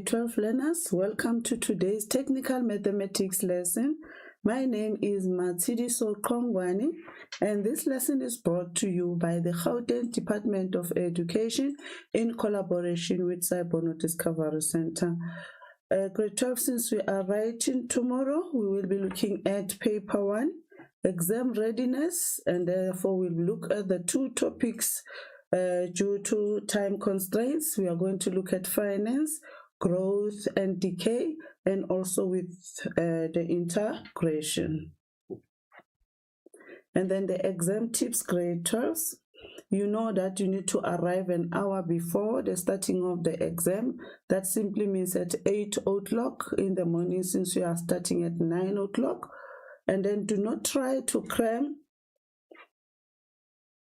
Grade 12 learners, welcome to today's technical mathematics lesson. My name is Matsidiso Kongwani, and this lesson is brought to you by the Gauteng Department of Education in collaboration with Cybono Discovery Center. Grade 12, since we are writing tomorrow, we will be looking at paper 1, exam readiness, and therefore we'll look at the two topics due to time constraints. We are going to look at finance, growth and decay, and also with the integration. And then the exam tips, grade 12s. You know that you need to arrive an hour before the starting of the exam. That simply means at 8 o'clock in the morning, since you are starting at 9 o'clock. And then do not try to cram,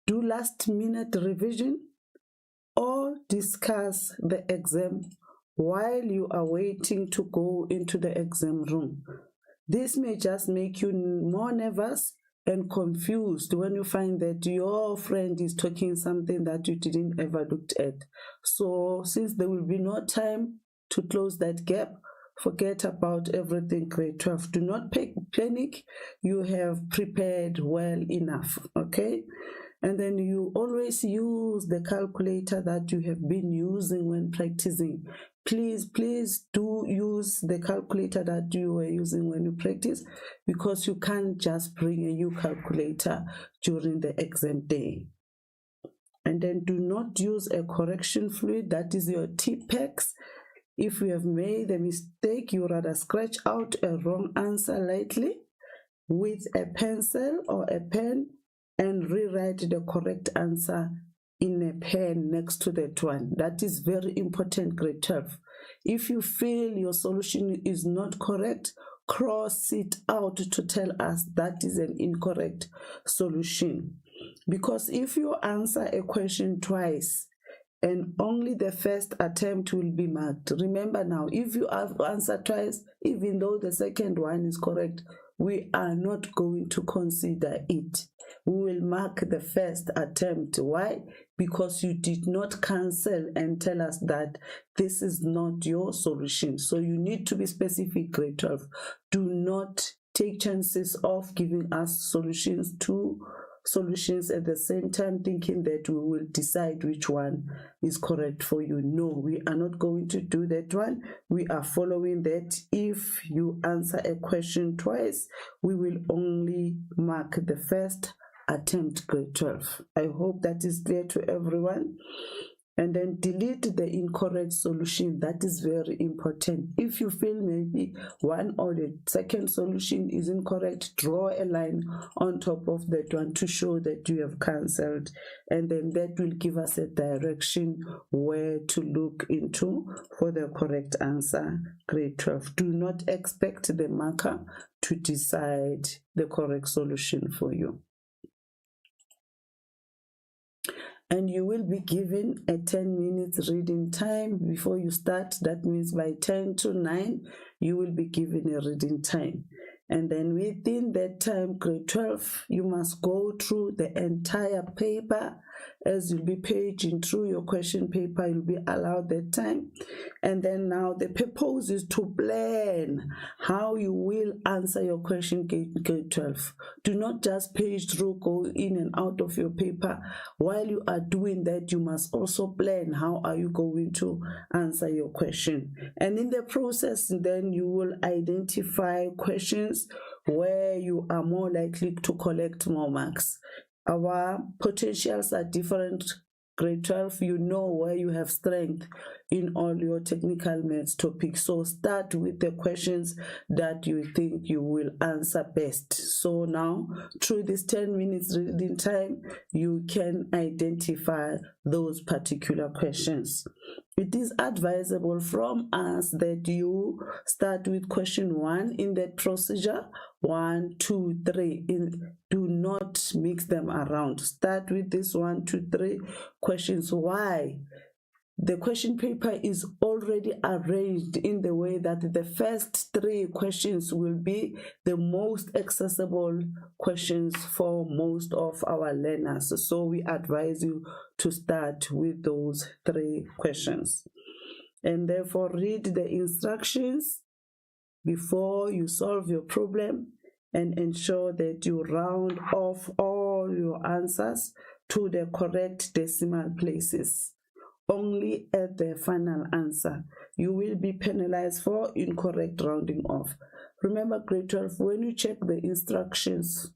do last minute revision, or discuss the exam while you are waiting to go into the exam room. This may just make you more nervous and confused when you find that your friend is talking something that you didn't ever look at. So since there will be no time to close that gap, forget about everything, grade 12. Do not panic. You have prepared well enough, okay? And then you always use the calculator that you have been using when practicing. Please do use the calculator that you were using when you practice, because you can't just bring a new calculator during the exam day. And then do not use a correction fluid, that is your T-PEX. If you have made a mistake, you rather scratch out a wrong answer lightly with a pencil or a pen and rewrite the correct answer in a pen next to that one. That is very important, grade 12. If you feel your solution is not correct, cross it out to tell us that is an incorrect solution. Because if you answer a question twice, and only the first attempt will be marked. Remember now, if you have answered twice, even though the second one is correct, we are not going to consider it. We will mark the first attempt. Why? Because you did not cancel and tell us that this is not your solution. So you need to be specific, grade 12. Do not take chances of giving us two solutions at the same time, thinking that we will decide which one is correct for you. No, we are not going to do that one. We are following that. If you answer a question twice, we will only mark the first attempt, grade 12. I hope that is clear to everyone. And then delete the incorrect solution. That is very important. If you feel maybe one or the second solution is incorrect, draw a line on top of that one to show that you have cancelled. And then that will give us a direction where to look into for the correct answer, grade 12. Do not expect the marker to decide the correct solution for you. And you will be given a 10 minutes reading time before you start. That means by 10 to 9, you will be given a reading time. And then within that time, grade 12, you must go through the entire paper. As you'll be paging through your question paper, you'll be allowed that time. And then now the purpose is to plan how you will answer your question, grade 12. Do not just page through, go in and out of your paper. While you are doing that, you must also plan how are you going to answer your question. And in the process, then you will identify questions where you are more likely to collect more marks. Our potentials are different, grade 12. You know where you have strength in all your technical maths topics. So start with the questions that you think you will answer best. So now, through this 10 minutes reading time, you can identify those particular questions. It is advisable from us that you start with question 1 in that procedure. 1, 2, 3. Do not mix them around. Start with this 1, 2, 3 questions. Why? The question paper is already arranged in the way that the first 3 questions will be the most accessible questions for most of our learners. So we advise you to start with those 3 questions. and therefore read the instructions before you solve your problem, and ensure that you round off all your answers to the correct decimal places. Only at the final answer you will be penalized for incorrect rounding off. Remember, grade 12, when you check the instructions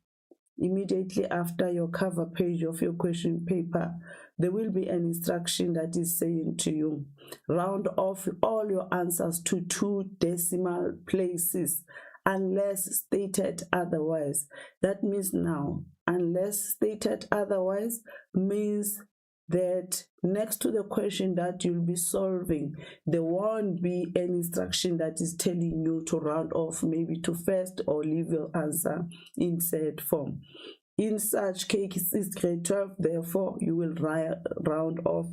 immediately after your cover page of your question paper, there will be an instruction that is saying to you, round off all your answers to 2 decimal places unless stated otherwise. That means now, unless stated otherwise means that next to the question that you'll be solving, there won't be an instruction that is telling you to round off maybe to first or leave your answer in said form. In such cases, grade 12, therefore, you will round off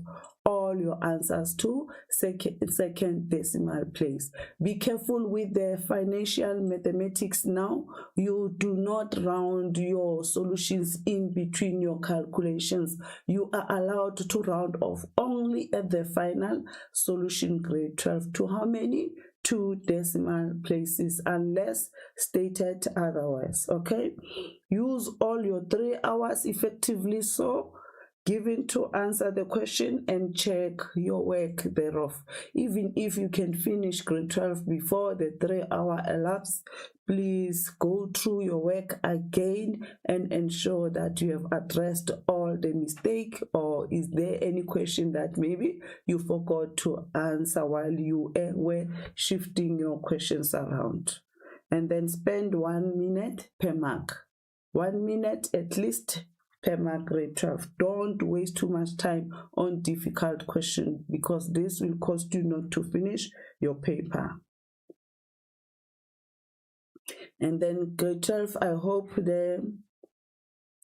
all your answers to second decimal place. Be careful with the financial mathematics now. You do not round your solutions in between your calculations. You are allowed to round off only at the final solution, grade 12. To how many? 2 decimal places unless stated otherwise. Okay, use all your 3 hours effectively so given to answer the question, and check your work thereof. Even if you can finish grade 12 before the 3-hour elapse, please go through your work again and ensure that you have addressed all the mistake, or is there any question that maybe you forgot to answer while you were shifting your questions around. And then spend 1 minute per mark. 1 minute at least per mark, grade 12. Don't waste too much time on difficult questions, because this will cost you not to finish your paper. And then grade 12, I hope the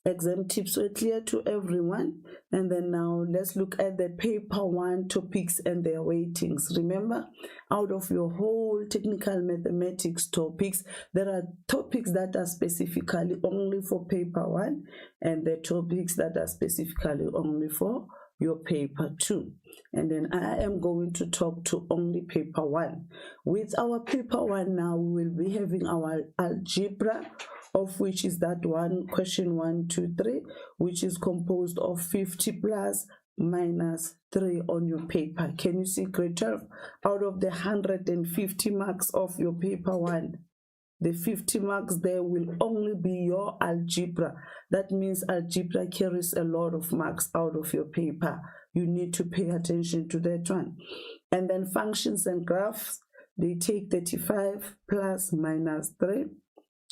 exam tips were clear to everyone. And then now let's look at the paper 1 topics and their weightings. Remember, out of your whole technical mathematics topics, there are topics that are specifically only for paper 1, and the topics that are specifically only for your paper 2. And then I am going to talk to only paper 1. With our paper 1 now, we will be having our algebra, of which is that one, question 1, 2, 3, which is composed of 50 plus minus 3 on your paper. Can you see, grade 12? Out of the 150 marks of your paper 1, the 50 marks there will only be your algebra. That means algebra carries a lot of marks out of your paper. You need to pay attention to that one. And then functions and graphs, they take 35 plus minus 3.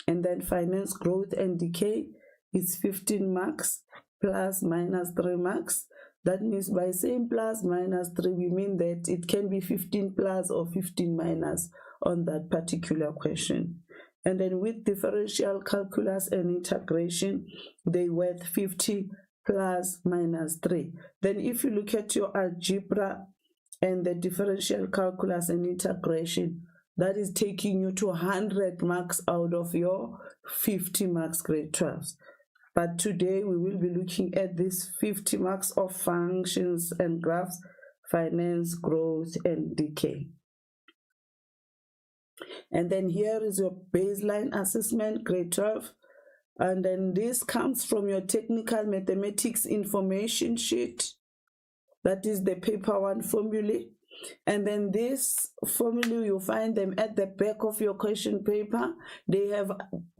And then finance, growth and decay is 15 marks plus minus 3 marks. That means by saying plus minus 3, we mean that it can be 15 plus or 15 minus on that particular question. And then with differential calculus and integration, they worth 50 plus minus 3. Then if you look at your algebra and the differential calculus and integration, that is taking you to 100 marks out of your 50 marks, grade 12. But today we will be looking at this 50 marks of functions and graphs, finance, growth, and decay. And then here is your baseline assessment, grade 12. And then this comes from your technical mathematics information sheet. That is the paper 1 formulae. And then this formula, you find them at the back of your question paper. They have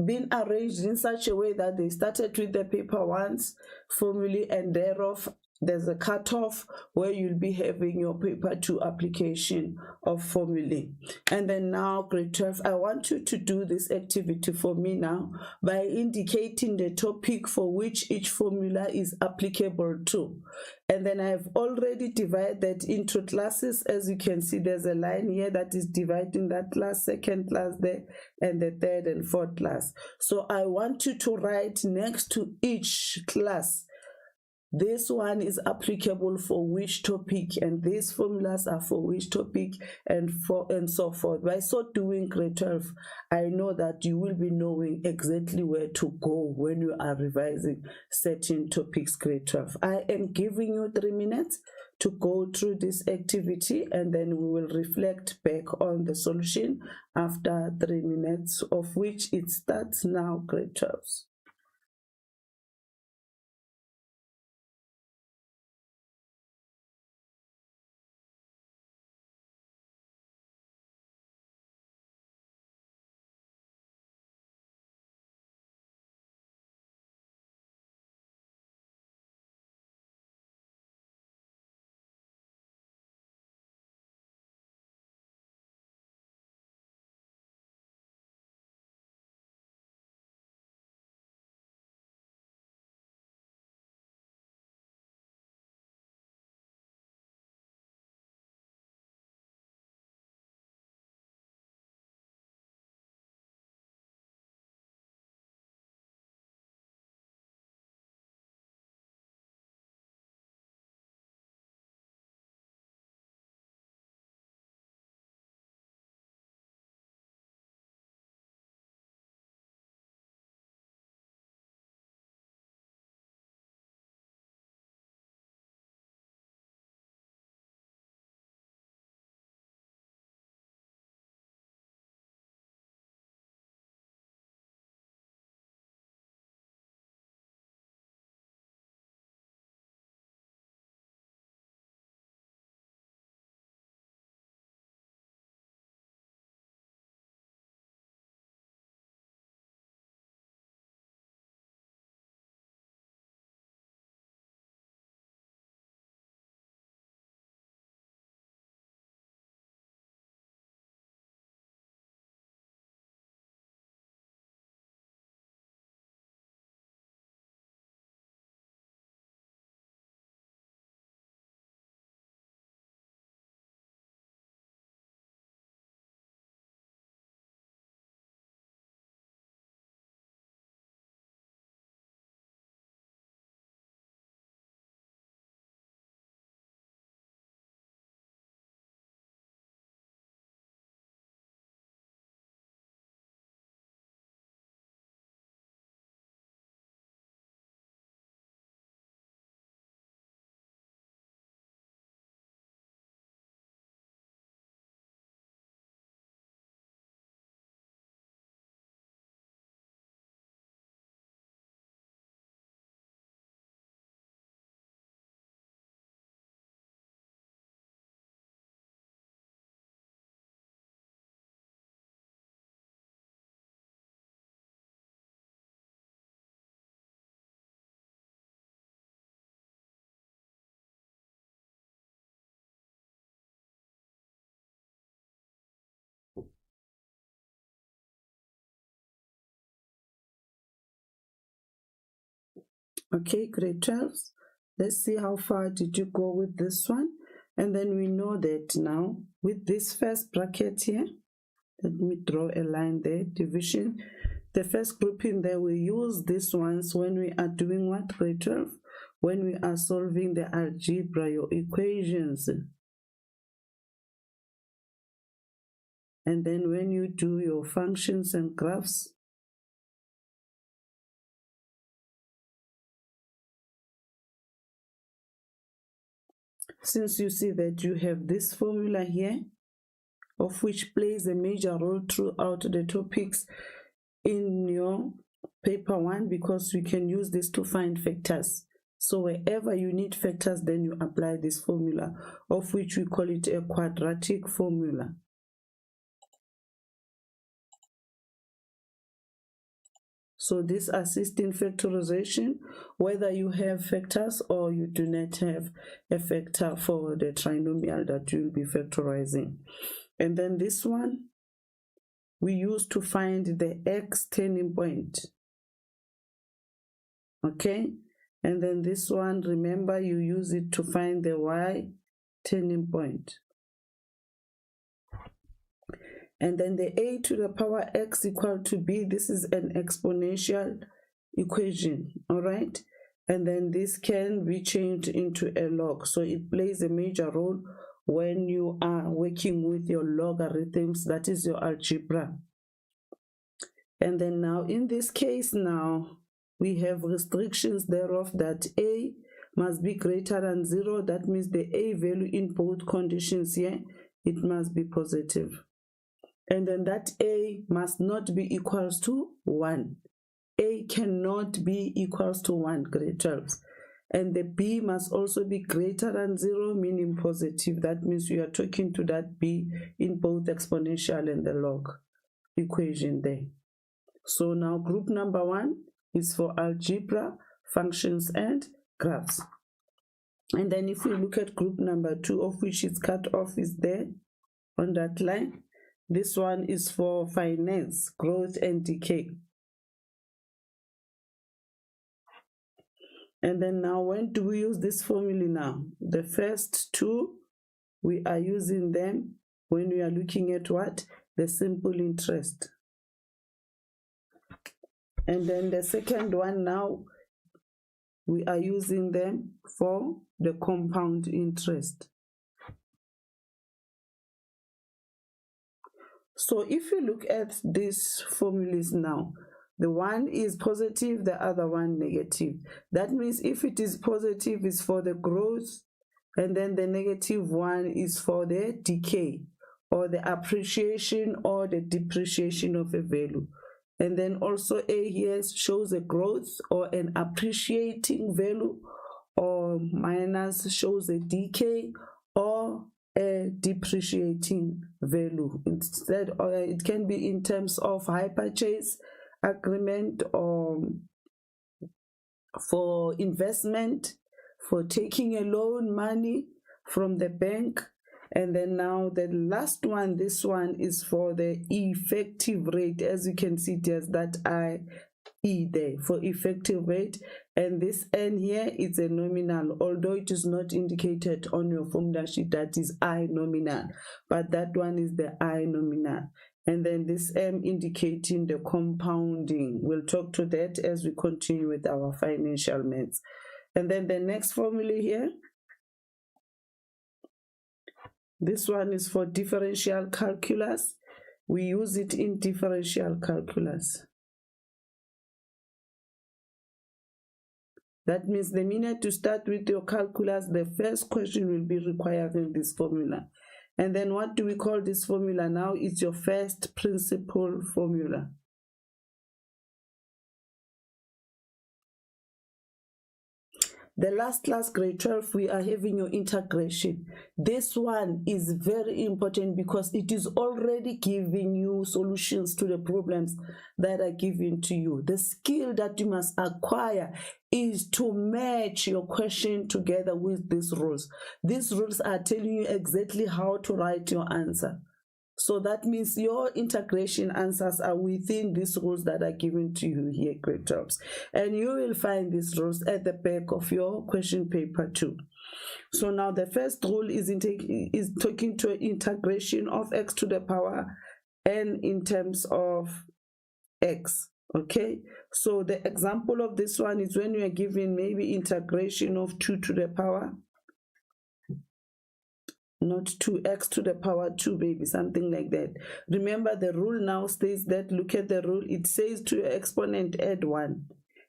been arranged in such a way that they started with the paper 1's formula, and thereof there's a cutoff where you'll be having your paper 2 application of formulae. And then now, grade 12, I want you to do this activity for me now by indicating the topic for which each formula is applicable to. And then I've already divided into classes. As you can see, there's a line here that is dividing that class, second class there, and the third and fourth class. So I want you to write next to each class, this one is applicable for which topic, and these formulas are for which topic, and so forth. By so doing, grade 12, I know that you will be knowing exactly where to go when you are revising certain topics, grade 12. I am giving you 3 minutes to go through this activity, and then we will reflect back on the solution after 3 minutes, of which it starts now, grade 12s. Okay, grade 12. Let's see how far did you go with this one. And then we know that now with this first bracket here, let me draw a line there, division. The first grouping there, we use these ones when we are doing what, grade 12? When we are solving the algebra, your equations. And then when you do your functions and graphs. Since you see that you have this formula here, of which plays a major role throughout the topics in your paper 1, because we can use this to find factors. So wherever you need factors, then you apply this formula, of which we call it a quadratic formula. So this assists in factorization, whether you have factors or you do not have a factor for the trinomial that you'll be factorizing. And then this one, we use to find the x turning point. Okay? And then this one, remember, you use it to find the y turning point. And then the a to the power x equal to b, this is an exponential equation, all right? And then this can be changed into a log. So it plays a major role when you are working with your logarithms, that is your algebra. And then now in this case now, we have restrictions thereof that a must be greater than 0. That means the A value in both conditions here, it must be positive. And then that A must not be equals to 1. A cannot be equals to 1, grade 12. And the B must also be greater than 0, meaning positive. That means we are talking to that B in both exponential and the log equation there. So now group number 1 is for algebra, functions, and graphs. And then if we look at group number 2, of which is cut off is there on that line, this one is for finance, growth, and decay. And then now when do we use this formula now? The first two, we are using them when we are looking at what? The simple interest. And then the second one now, we are using them for the compound interest. So if you look at these formulas now, the one is positive, the other one negative. That means if it is positive, it's for the growth, and then the negative one is for the decay, or the appreciation or the depreciation of a value. And then also A here shows a growth or an appreciating value, or minus shows a decay or a depreciating value. Instead, or it can be in terms of hire purchase agreement, or for investment, for taking a loan money from the bank. And then now the last one, this one is for the effective rate. As you can see, there's that IE there for effective rate, and this N here is a nominal, although it is not indicated on your formula sheet that is I nominal, but that one is the I nominal. And then this M indicating the compounding. We'll talk to that as we continue with our financial maths. And then the next formula here, this one is for differential calculus. We use it in differential calculus. That means the minute you start with your calculus, the first question will be requiring this formula. And then what do we call this formula now? It's your first principle formula. The last class, grade 12, we are having your integration. This one is very important because it is already giving you solutions to the problems that are given to you. The skill that you must acquire is to match your question together with these rules. These rules are telling you exactly how to write your answer. So that means your integration answers are within these rules that are given to you here, grade 12s. And you will find these rules at the back of your question paper too. So now the first rule is talking to integration of x to the power n in terms of x. Okay, so the example of this one is when you are given maybe integration of 2 to the power, not 2x to the power 2, maybe something like that. Remember, the rule now states that, look at the rule, it says to your exponent add 1.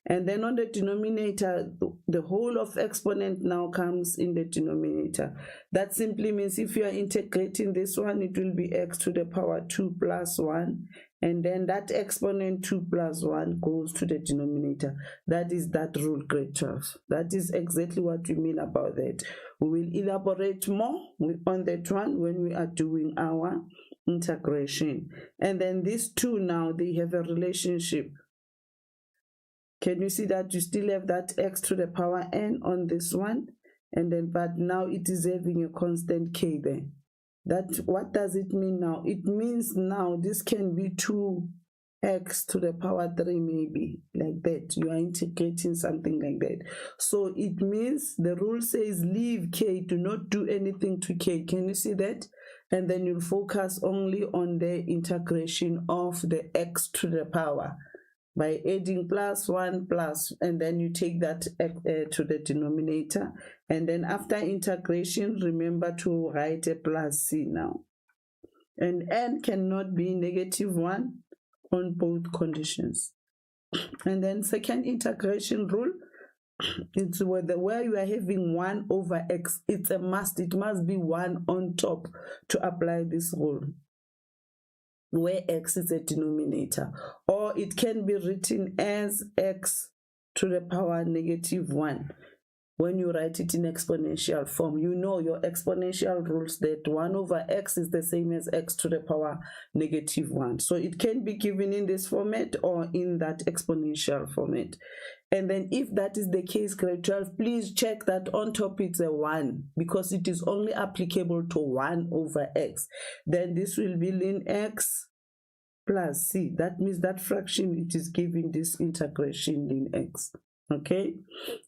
And then on the denominator, the whole of exponent now comes in the denominator. That simply means if you are integrating this one, it will be x to the power 2 plus 1. And then that exponent 2 plus 1 goes to the denominator. That is that rule, grade 12. That is exactly what we mean about that. We will elaborate more on that one when we are doing our integration. And then these two now, they have a relationship. Can you see that you still have that x to the power n on this one? And then, but now it is having a constant k there. That, what does it mean now? It means now this can be 2x to the power 3, maybe, like that. You are integrating something like that. So it means the rule says leave k, do not do anything to k. Can you see that? And then you'll focus only on the integration of the x to the power by adding plus 1 plus, and then you take that to the denominator. And then after integration, remember to write a plus c now. And n cannot be -1 on both conditions. And then second integration rule, It's where you are having 1 over x. It's a must. It must be 1 on top to apply this rule, where x is a denominator. Or it can be written as x to the power -1. When you write it in exponential form, you know your exponential rules that 1 over x is the same as x to the power -1. So it can be given in this format or in that exponential format. And then if that is the case, grade 12, please check that on top it's a 1, because it is only applicable to 1 over x. Then this will be ln x plus c. That means that fraction, it is giving this integration ln x. Okay,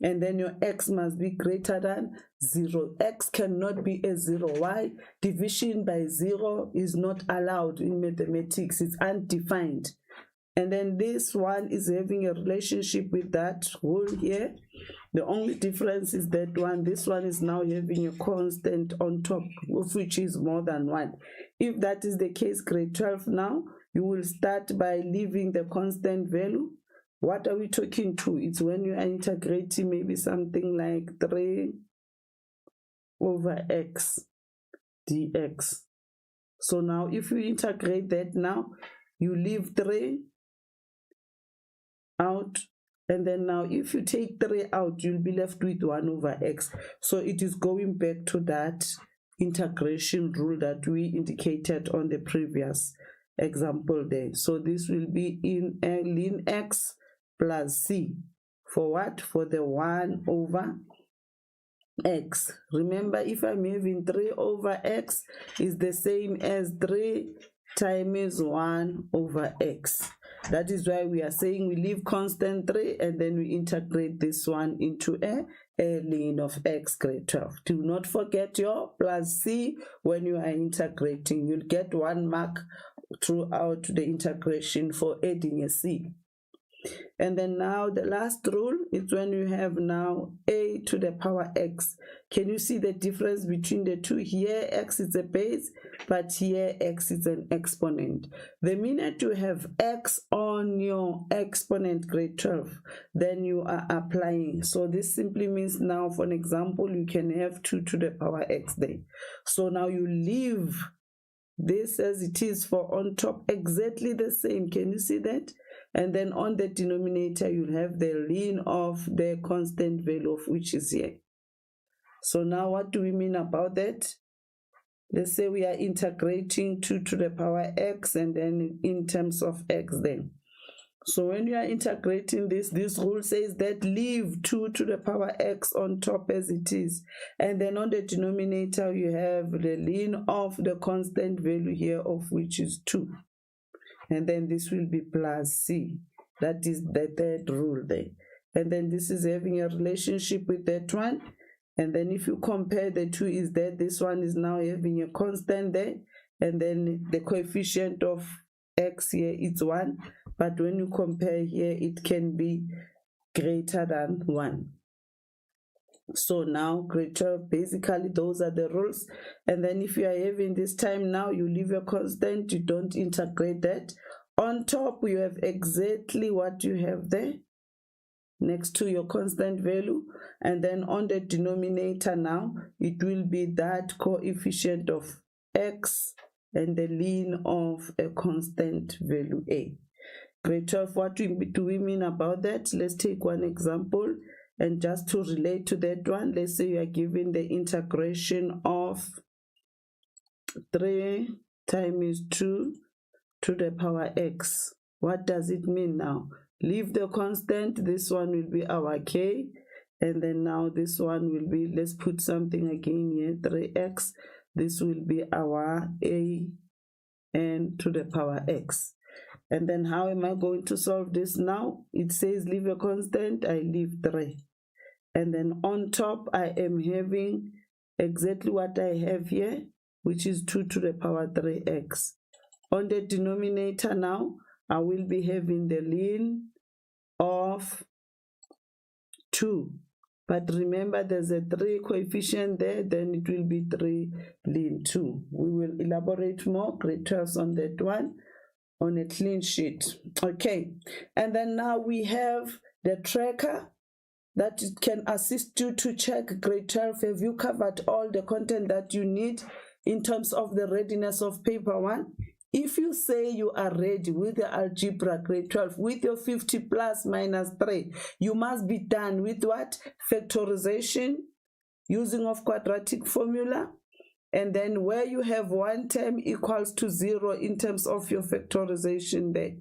and then your x must be greater than 0. X cannot be a 0. Why? Division by 0 is not allowed in mathematics. It's undefined. And then this one is having a relationship with that rule here. The only difference is that this one is now having a constant on top, of which is more than 1. If that is the case, grade 12 now, you will start by leaving the constant value. What are we talking to? It's when you are integrating maybe something like 3 over x dx. So now if you integrate that now, you leave 3 out, and then now if you take 3 out, you'll be left with 1 over x. So it is going back to that integration rule that we indicated on the previous example there. So this will be in ln x plus c. For what? For the 1 over x. Remember, if I'm having 3 over x, is the same as 3 times 1 over x. That is why we are saying we leave constant 3 and then we integrate this one into a ln of x, grade 12. Do not forget your plus c when you are integrating. You'll get 1 mark throughout the integration for adding a c. And then now the last rule is when you have now a to the power x. Can you see the difference between the two? Here x is a base, but here x is an exponent. The minute you have x on your exponent, grade 12, then you are applying. So this simply means now, for an example, you can have 2 to the power x there. So now you leave this as it is for on top, exactly the same. Can you see that? And then on the denominator, you'll have the ln of the constant value of which is here. So now what do we mean about that? Let's say we are integrating 2 to the power x and then in terms of x then. So when you are integrating this rule says that leave 2 to the power x on top as it is. And then on the denominator, you have the ln of the constant value here of which is 2. And then this will be plus c. That is the third rule there. And then this is having a relationship with that one. And then if you compare the two, is that this one is now having a constant there. And then the coefficient of x here is 1. But when you compare here, it can be greater than 1. So now, grade 12, basically those are the rules. And then if you are having this time now, you leave a constant, you don't integrate that. On top, you have exactly what you have there next to your constant value. And then on the denominator now, it will be that coefficient of x and the ln of a constant value a. Grade 12, what do we mean about that? Let's take one example. And just to relate to that one, let's say you are given the integration of 3 times 2 to the power x. What does it mean now? Leave the constant. This one will be our k. And then now this one will be, let's put something again here, 3x. This will be our a n to the power x. And then how am I going to solve this now? It says leave a constant, I leave 3. And then on top, I am having exactly what I have here, which is 2 to the power 3x. On the denominator now, I will be having the ln of 2. But remember, there's a 3 coefficient there, then it will be 3 ln 2. We will elaborate more, grade 12 on that one, on a clean sheet. Okay, and then now we have the tracker. that can assist you to check grade 12. Have you covered all the content that you need in terms of the readiness of paper 1? If you say you are ready with the algebra grade 12 with your 50 plus minus 3, you must be done with what? Factorization, using of quadratic formula, and then where you have one term equals to 0 in terms of your factorization there.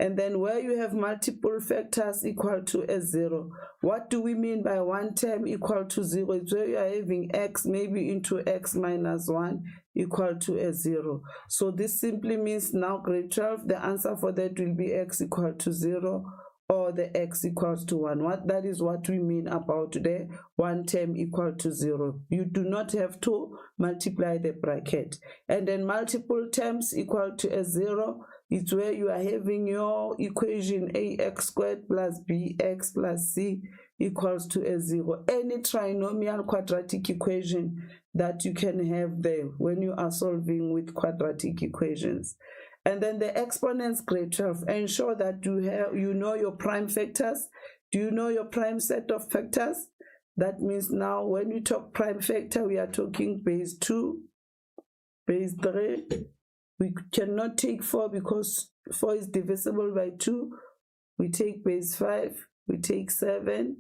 And then where you have multiple factors equal to a 0. What do we mean by one term equal to 0? It's where you are having x maybe into x minus 1 equal to a 0. So this simply means now grade 12, the answer for that will be x equal to 0 or the x equals to 1. That is what we mean about the one term equal to 0. You do not have to multiply the bracket. And then multiple terms equal to a 0, it's where you are having your equation ax squared plus bx plus c equals to a 0. Any trinomial quadratic equation that you can have there when you are solving with quadratic equations. And then the exponents grade 12, ensure that you know your prime factors. Do you know your prime set of factors? That means now when we talk prime factor, we are talking base 2, base 3. We cannot take 4 because 4 is divisible by 2. We take base 5, we take 7,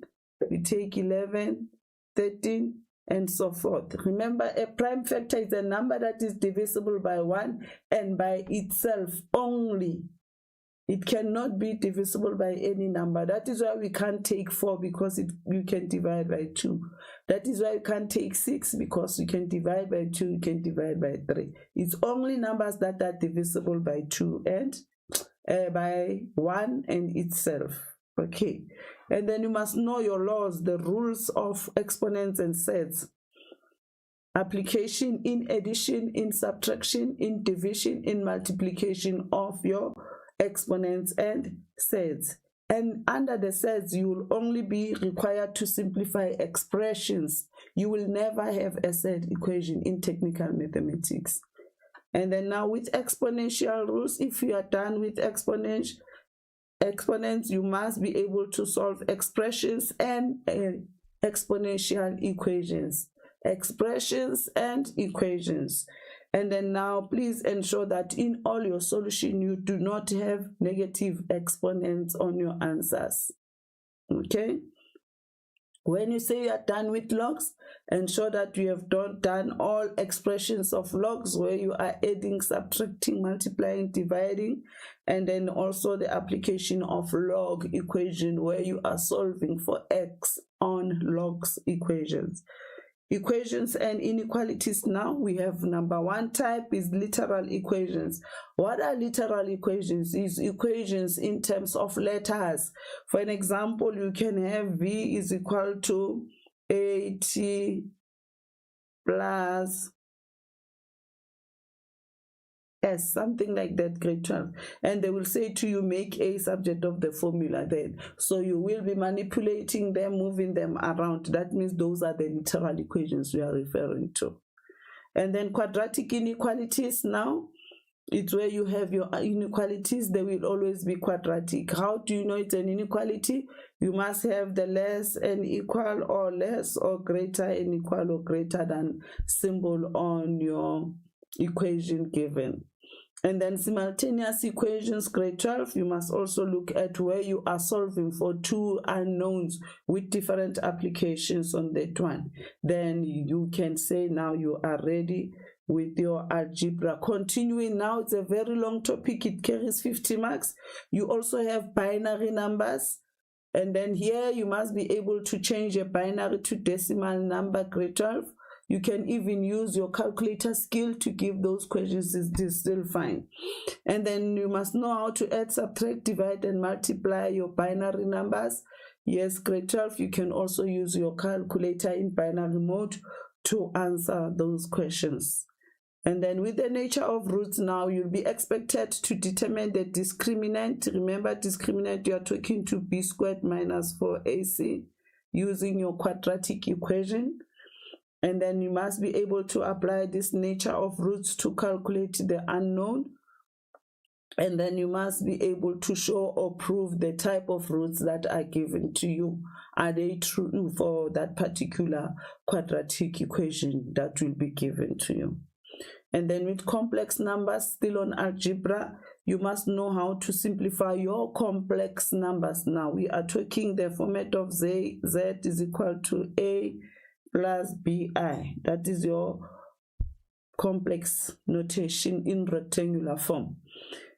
we take 11, 13, and so forth. Remember, a prime factor is a number that is divisible by 1 and by itself only. It cannot be divisible by any number. That is why we can't take 4 because you can divide by 2. That is why you can't take 6 because you can divide by 2, you can divide by 3. It's only numbers that are divisible by 2 and by 1 and itself. Okay. And then you must know your laws, the rules of exponents and sets. Application in addition, in subtraction, in division, in multiplication of your exponents and sets. And under the sets, you will only be required to simplify expressions. You will never have a set equation in technical mathematics. And then now with exponential rules, if you are done with exponents, you must be able to solve expressions and exponential equations. Expressions and equations. And then now please ensure that in all your solution you do not have negative exponents on your answers. Okay? When you say you are done with logs, ensure that you have done all expressions of logs where you are adding, subtracting, multiplying, dividing, and then also the application of log equation where you are solving for x on logs equations. Equations and inequalities. Now we have number 1 type is literal equations. What are literal equations? Is equations in terms of letters. For an example, you can have v is equal to at plus s, something like that, grade 12. And they will say to you, make a subject of the formula then. So you will be manipulating them, moving them around. That means those are the literal equations we are referring to. And then quadratic inequalities now. It's where you have your inequalities. They will always be quadratic. How do you know it's an inequality? You must have the less and equal or less or greater and equal or greater than symbol on your equation given. And then simultaneous equations, grade 12, you must also look at where you are solving for 2 unknowns with different applications on that one. Then you can say now you are ready with your algebra. Continuing now, it's a very long topic. It carries 50 marks. You also have binary numbers. And then here you must be able to change a binary to decimal number, grade 12. You can even use your calculator skill to give those questions. Is still fine. And then you must know how to add, subtract, divide, and multiply your binary numbers. Yes, grade 12, you can also use your calculator in binary mode to answer those questions. And then with the nature of roots now, you'll be expected to determine the discriminant. Remember, discriminant, you are talking to b squared minus 4ac using your quadratic equation. And then you must be able to apply this nature of roots to calculate the unknown. And then you must be able to show or prove the type of roots that are given to you. Are they true for that particular quadratic equation that will be given to you? And then with complex numbers, still on algebra, you must know how to simplify your complex numbers. Now we are talking the format of z is equal to a plus bi. That is your complex notation in rectangular form.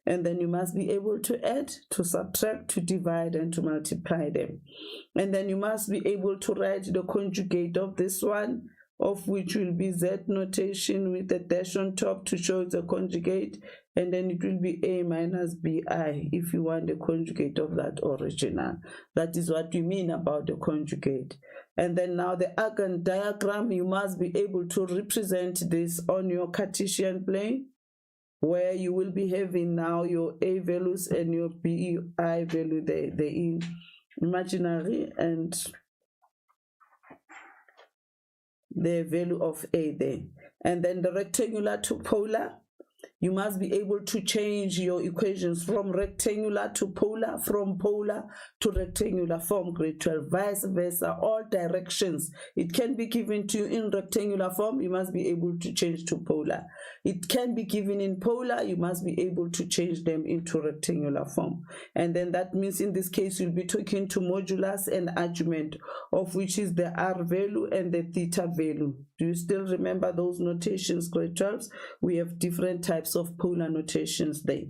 And then you must be able to add, to subtract, to divide, and to multiply them. And then you must be able to write the conjugate of this one, of which will be z notation with a dash on top to show it's a conjugate, and then it will be a minus bi if you want the conjugate of that original. That is what we mean about the conjugate. And then now the Argand diagram, you must be able to represent this on your Cartesian plane, where you will be having now your a values and your bi value, the imaginary and the value of a there. And then the rectangular to polar, you must be able to change your equations from rectangular to polar, from polar to rectangular form, grade 12, vice versa, all directions. It can be given to you in rectangular form, you must be able to change to polar. It can be given in polar, you must be able to change them into rectangular form. And then that means in this case, you'll be talking to modulus and argument, of which is the r value and the theta value. Do you still remember those notations, grade 12s? We have different types of polar notations there.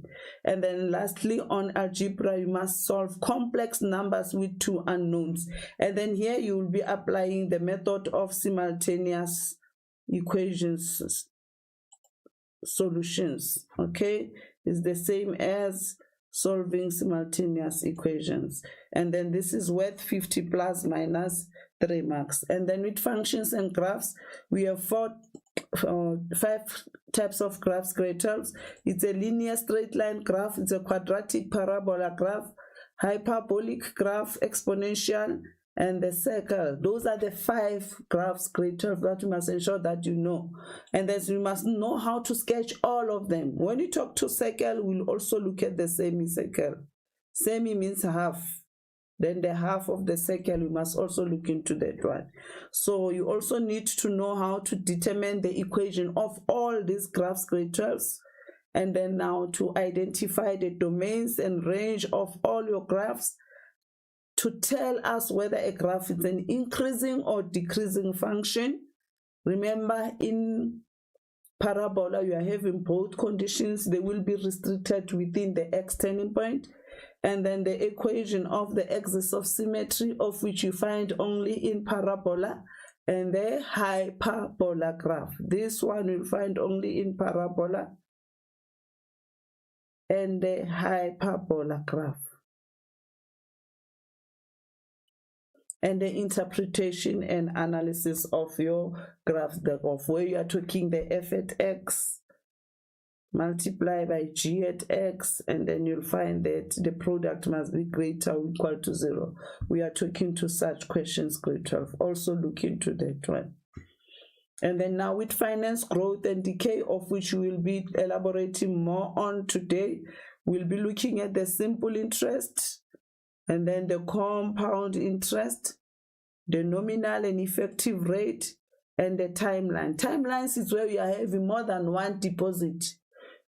And then lastly, on algebra, you must solve complex numbers with two unknowns. And then here you will be applying the method of simultaneous equations solutions. Okay, it's the same as solving simultaneous equations. And then this is worth 50 plus minus 3 marks. And then with functions and graphs, we have 5 types of graphs, grade 12. It's a linear straight line graph, it's a quadratic parabola graph, hyperbolic graph, exponential, and the circle. Those are the 5 graphs, grade 12, that you must ensure that you know. And then you must know how to sketch all of them. When you talk to circle, we'll also look at the semicircle. Semi means half. Then the half of the circle, we must also look into that one. So you also need to know how to determine the equation of all these graphs, grade 12s. And then now to identify the domains and range of all your graphs to tell us whether a graph is an increasing or decreasing function. Remember, in parabola, you are having both conditions. They will be restricted within the x turning point. And then the equation of the axis of symmetry, of which you find only in parabola, and the hyperbola graph. This one you'll find only in parabola and the hyperbola graph. And the interpretation and analysis of your graphs, of where you are taking the f at x, multiply by g at x, and then you'll find that the product must be greater or equal to 0. We are talking to such questions, grade 12. Also look into that one. And then now with finance, growth, and decay, of which we will be elaborating more on today, we'll be looking at the simple interest, and then the compound interest, the nominal and effective rate, and the timeline. Timelines is where you are having more than one deposit.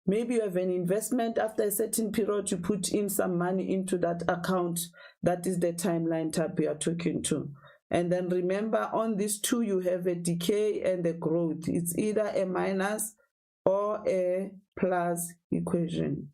Maybe you have an investment, after a certain period you put in some money into that account. That is the timeline type we are talking to. And then remember, on these two you have a decay and a growth. It's either a minus or a plus equation.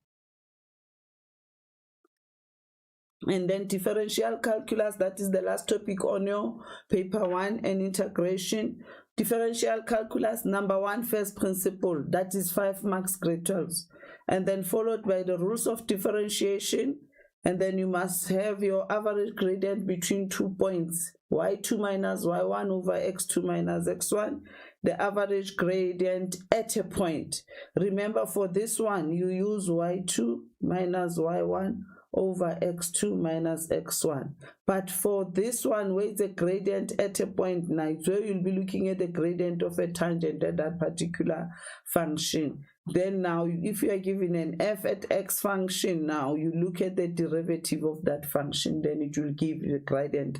And then differential calculus, that is the last topic on your paper 1, and integration. Differential calculus, number 1, first principle, that is 5 marks, grade 12s. And then followed by the rules of differentiation. And then you must have your average gradient between 2 points, y2 minus y1 over x2 minus x1, the average gradient at a point. Remember, for this one, you use y2 minus y1 over x2 minus x1. But for this one, where it's a gradient at a point, now where you'll be looking at the gradient of a tangent at that particular function. Then now, if you are given an f at x function, now you look at the derivative of that function, then it will give you the gradient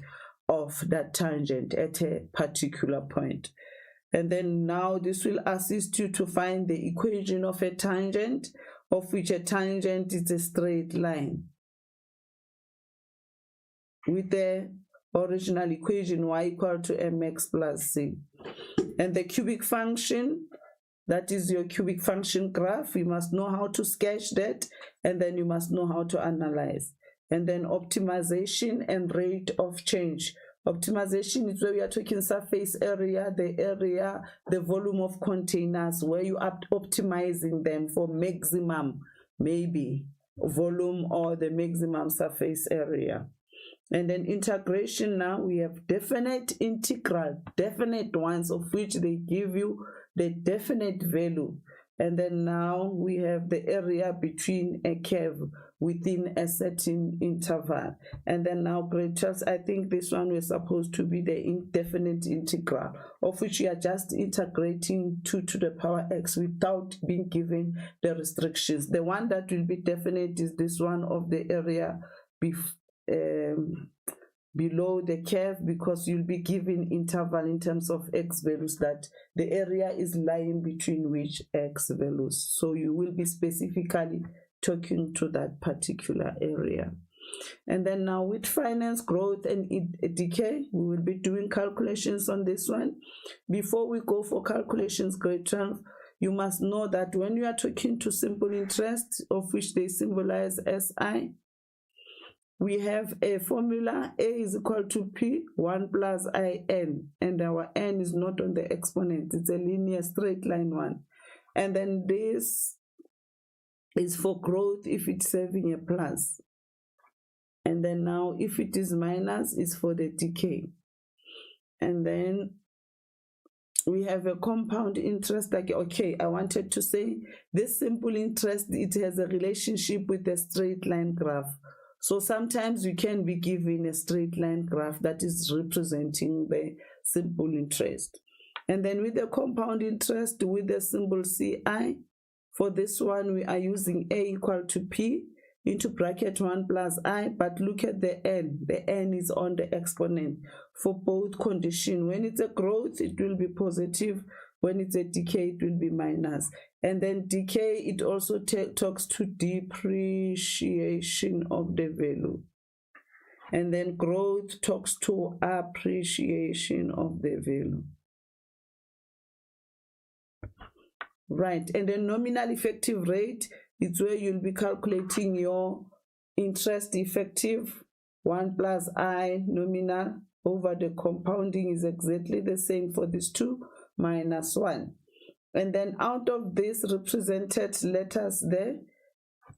of that tangent at a particular point. And then now this will assist you to find the equation of a tangent, of which a tangent is a straight line with the original equation y equal to mx plus c. And the cubic function, that is your cubic function graph. You must know how to sketch that, and then you must know how to analyze. And then optimization and rate of change. Optimization is where we are talking surface area, the volume of containers, where you are optimizing them for maximum, maybe, volume or the maximum surface area. And then integration, now we have definite integral, definite ones of which they give you the definite value. And then now we have the area between a curve within a certain interval. And then now grade 12, I think this one was supposed to be the indefinite integral, of which you are just integrating 2 to the power x without being given the restrictions. The one that will be definite is this one of the area below the curve, because you'll be given interval in terms of x values, that the area is lying between which x values. So you will be specifically talking to that particular area. And then now with finance, growth, and decay, we will be doing calculations on this one. Before we go for calculations, grade 12, you must know that when you are talking to simple interest, of which they symbolize SI, we have a formula. A is equal to P 1 plus IN, and our N is not on the exponent. It's a linear straight line one. And then this is for growth if it's having a plus. And then now if it is minus, it's for the decay. And then we have a compound interest. Like, okay, I wanted to say this simple interest, it has a relationship with the straight line graph. So sometimes you can be given a straight line graph that is representing the simple interest. And then with the compound interest, with the symbol CI, for this one we are using A equal to P into bracket 1 plus I, but look at the N. The N is on the exponent for both conditions. When it's a growth, it will be positive. When it's a decay, it will be minus. And then decay, it also talks to depreciation of the value. And then growth talks to appreciation of the value. Right, and then nominal effective rate, it's where you'll be calculating your interest effective. 1 plus I nominal over the compounding is exactly the same for these two, minus 1. And then out of this represented letters there,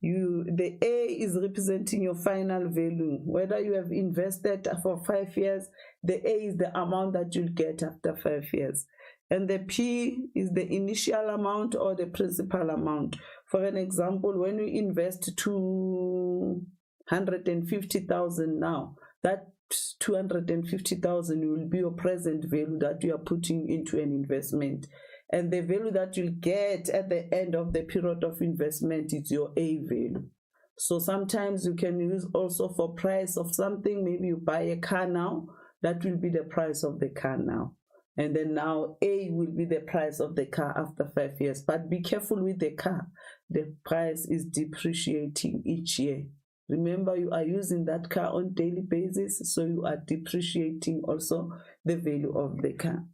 the A is representing your final value. Whether you have invested for 5 years, the A is the amount that you'll get after 5 years. And the P is the initial amount or the principal amount. For an example, when you invest 250,000 now, that 250,000 will be your present value that you are putting into an investment. And the value that you'll get at the end of the period of investment is your A value. So sometimes you can use also for price of something. Maybe you buy a car now, that will be the price of the car now. And then now A will be the price of the car after 5 years. But be careful with the car. The price is depreciating each year. Remember, you are using that car on daily basis, so you are depreciating also the value of the car.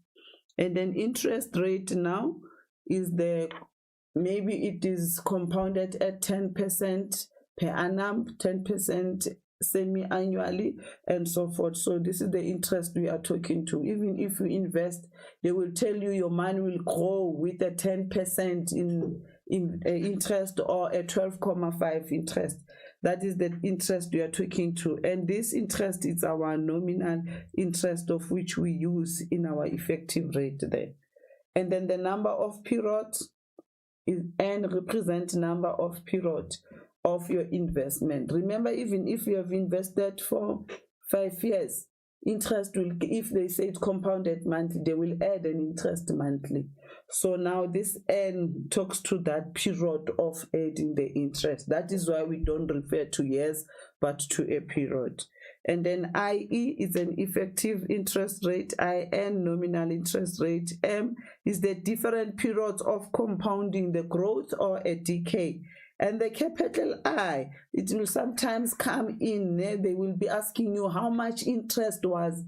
And then interest rate now is maybe it is compounded at 10% per annum, 10% semi-annually, and so forth. So this is the interest we are talking to. Even if you invest, they will tell you your money will grow with a 10% in interest or a 12.5 interest. That is the interest we are talking to. And this interest is our nominal interest, of which we use in our effective rate there. And then the number of periods is N represents number of periods of your investment. Remember, even if you have invested for 5 years, interest will, if they say it's compounded monthly, they will add an interest monthly. So now this N talks to that period of adding the interest. That is why we don't refer to years, but to a period. And then IE is an effective interest rate, IN nominal interest rate, M is the different periods of compounding, the growth or a decay. And the capital I, it will sometimes come in, they will be asking you how much interest was.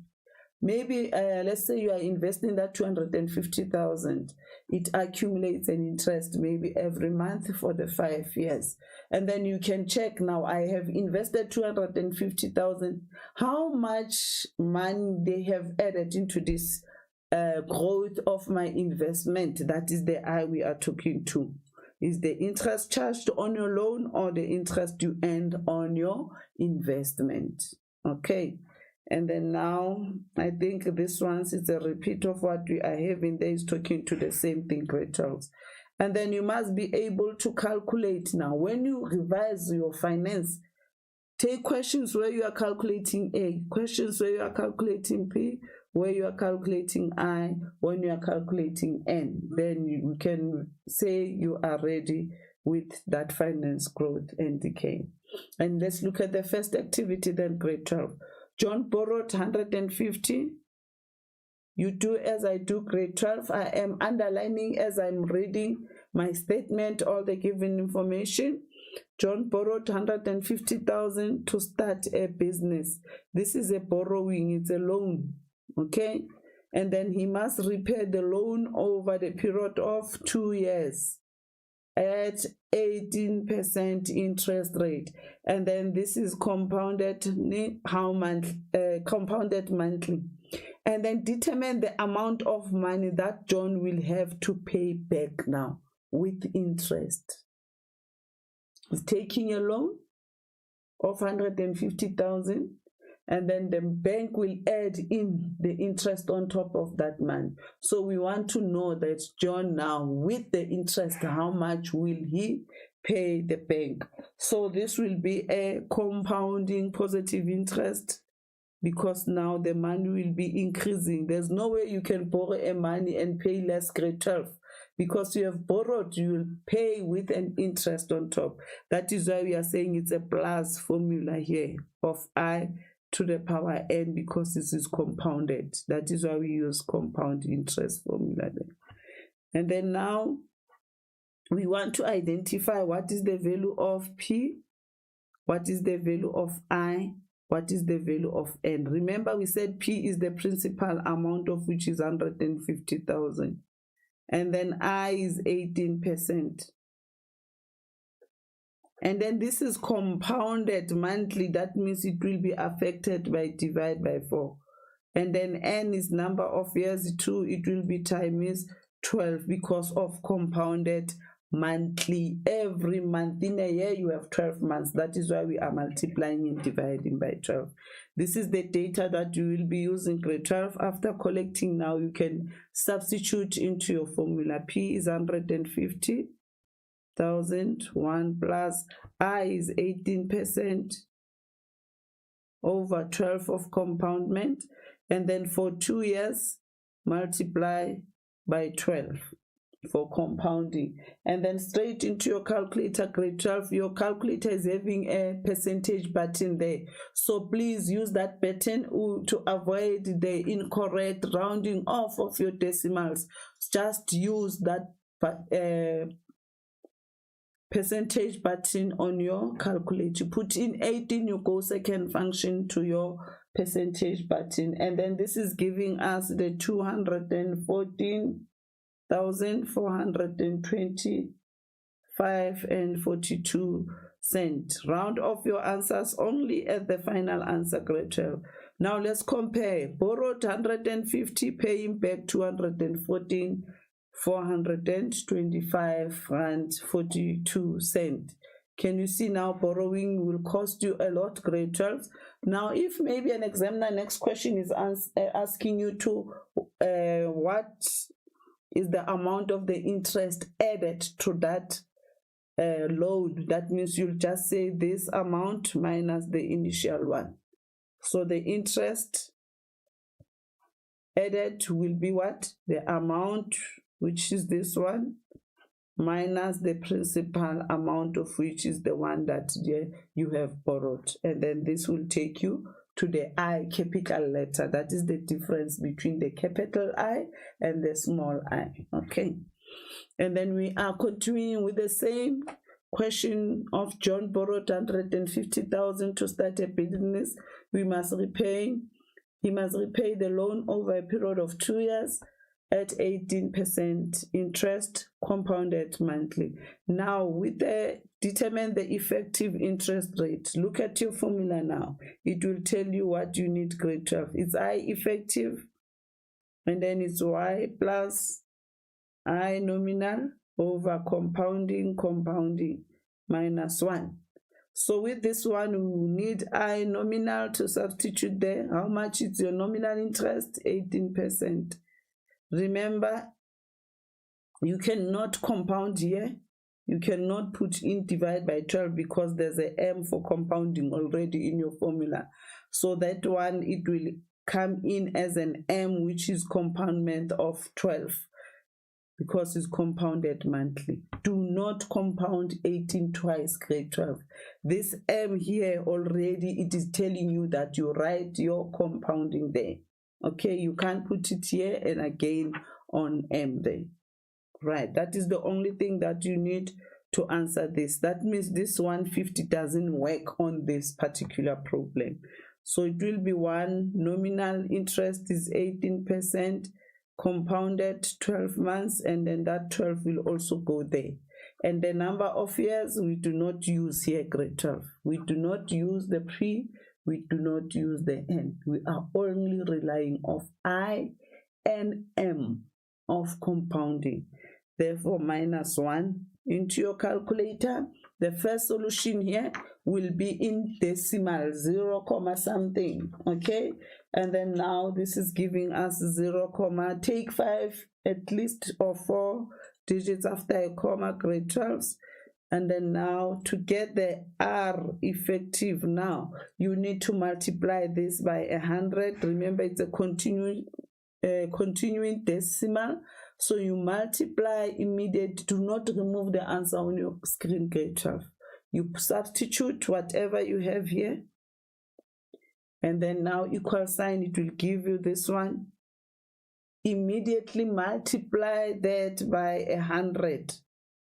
Maybe let's say you are investing that 250,000. It accumulates an interest maybe every month for the 5 years. And then you can check now, I have invested 250,000. How much money they have added into this growth of my investment? That is the I we are talking to. Is the interest charged on your loan or the interest you earned on your investment? Okay. And then now, I think this one is a repeat of what we are having there, is talking to the same thing, grade 12. And then you must be able to calculate now. When you revise your finance, take questions where you are calculating A, questions where you are calculating P, where you are calculating I, when you are calculating N. Then you can say you are ready with that finance growth and decay. And let's look at the first activity then, grade 12. John borrowed 150. You do as I do, grade 12. I am underlining as I'm reading my statement, all the given information. John borrowed 150,000 to start a business. This is a borrowing, it's a loan, okay? And then he must repay the loan over the period of 2 years at 18% interest rate, and then this is compounded compounded monthly, and then determine the amount of money that John will have to pay back now with interest. He's taking a loan of 150,000, and then the bank will add in the interest on top of that money. So we want to know that John now, with the interest, how much will he pay the bank? So this will be a compounding positive interest, because now the money will be increasing. There's no way you can borrow a money and pay less, grade 12. Because you have borrowed, you will pay with an interest on top. That is why we are saying it's a plus formula here of I to the power N, because this is compounded. That is why we use compound interest formula there. And then now we want to identify what is the value of P, what is the value of I, what is the value of N. Remember we said P is the principal amount, of which is 150,000. And then I is 18%. And then this is compounded monthly. That means it will be affected by divide by 4. And then N is number of years 2. It will be times 12 because of compounded monthly. Every month in a year you have 12 months. That is why we are multiplying and dividing by 12. This is the data that you will be using, grade 12. After collecting now, you can substitute into your formula. P is 150,000, 1 plus I is 18% over 12 of compoundment, and then for 2 years multiply by 12 for compounding, and then straight into your calculator, grade 12. Your calculator is having a percentage button there, so please use that button to avoid the incorrect rounding off of your decimals. Just use that percentage button on your calculator. You put in 18, you go second function to your percentage button, and then this is giving us the 214,425 and 42 cents. Round off your answers only at the final answer, grade 12. Now let's compare. Borrowed 150, paying back 214, 425 and 42 cents. Can you see now borrowing will cost you a lot, grade 12? Now if maybe an examiner next question is asking you to what is the amount of the interest added to that loan, that means you'll just say this amount minus the initial one. So the interest added will be what? The amount which is this one, minus the principal amount of which is the one that you have borrowed. And then this will take you to the I capital letter. That is the difference between the capital I and the small I. Okay. And then we are continuing with the same question of John borrowed 150,000 to start a business. He must repay the loan over a period of 2 years at 18% interest compounded monthly. Now, with the determine the effective interest rate. Look at your formula now. It will tell you what you need grade 12. It's I effective, and then it's Y plus I nominal over compounding minus 1. So with this one, we need I nominal to substitute there. How much is your nominal interest? 18%. Remember, you cannot compound here. You cannot put in divide by 12 because there's a M for compounding already in your formula. So that one, it will come in as an M, which is compoundment of 12 because it's compounded monthly. Do not compound 18 twice, grade 12. This M here already, it is telling you that you write your compounding there. Okay, you can't put it here and again on M there. Right, that is the only thing that you need to answer this. That means this 150 doesn't work on this particular problem. So it will be one, nominal interest is 18%, compounded 12 months, and then that 12 will also go there. And the number of years we do not use here, grade 12. We do not use the pre, we do not use the N. We are only relying on I and M of compounding. Therefore, minus 1 into your calculator. The first solution here will be in decimal, 0, something, okay? And then now this is giving us 0, take 5 at least or 4 digits after a comma, grade 12s. And then now to get the R effective now, you need to multiply this by 100. Remember, it's a continuing decimal. So you multiply immediately. Do not remove the answer on your screen, grade 12. You substitute whatever you have here. And then now equal sign, it will give you this one. Immediately multiply that by 100.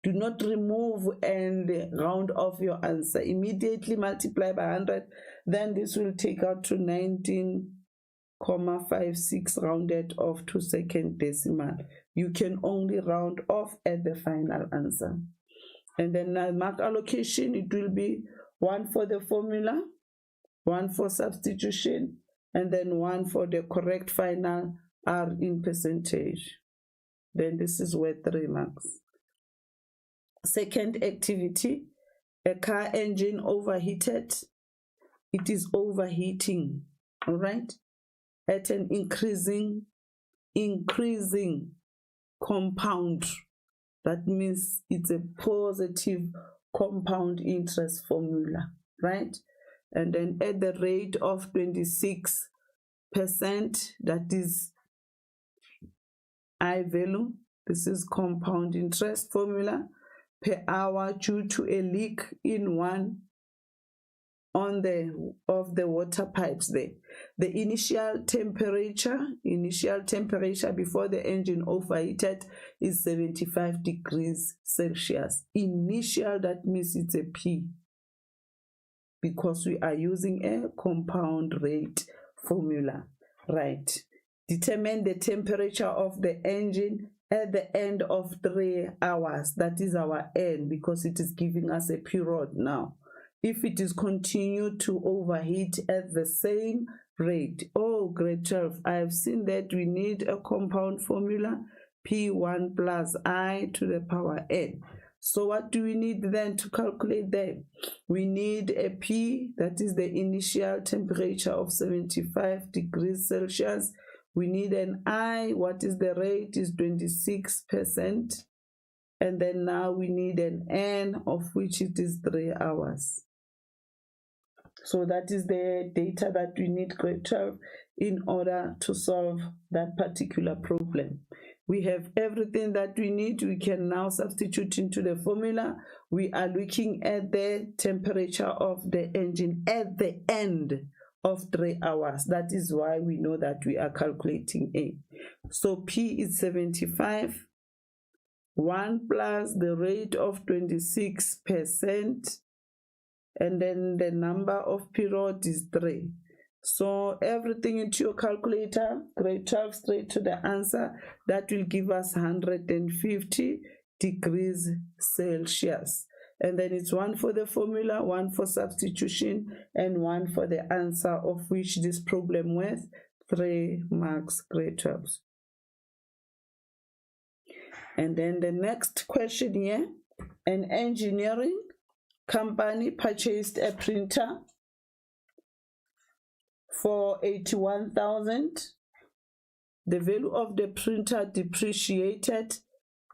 Do not remove and round off your answer. Immediately multiply by 100. Then this will take out to 19.56 rounded off to second decimal. You can only round off at the final answer. And then now mark allocation, it will be 1 for the formula, 1 for substitution, and then 1 for the correct final R in percentage. Then this is worth 3 marks. Second activity, a car engine overheated. It is overheating, all right, at an increasing compound. That means it's a positive compound interest formula, right? And then at the rate of 26%, that is I value. This is compound interest formula per hour due to a leak in one of the water pipes there. The initial temperature before the engine overheated is 75 degrees Celsius. Initial, that means it's a P, because we are using a compound rate formula, right? Determine the temperature of the engine at the end of 3 hours. That is our N, because it is giving us a period now. If it is continued to overheat at the same rate, oh, grade 12, I have seen that we need a compound formula, P1 plus I to the power N. So what do we need then to calculate that? We need a P, that is the initial temperature of 75 degrees Celsius. We need an I, what is the rate, is 26%. And then now we need an N, of which it is 3 hours. So that is the data that we need grade 12 in order to solve that particular problem. We have everything that we need. We can now substitute into the formula. We are looking at the temperature of the engine at the end of 3 hours. That is why we know that we are calculating A. So P is 75. 1 plus the rate of 26%, and then the number of period is 3. So everything into your calculator, grade 12 straight to the answer. That will give us 150 degrees Celsius. And then it's 1 for the formula, 1 for substitution, and 1 for the answer, of which this problem worth 3 marks, grade 12. And then the next question here, an engineering company purchased a printer for 81,000. The value of the printer depreciated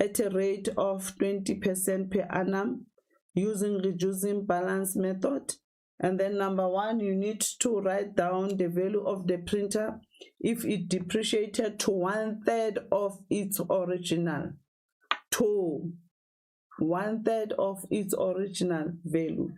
at a rate of 20% per annum using reducing balance method. And then number 1, you need to write down the value of the printer if it depreciated to 1/3 of its original. To 1/3 of its original value.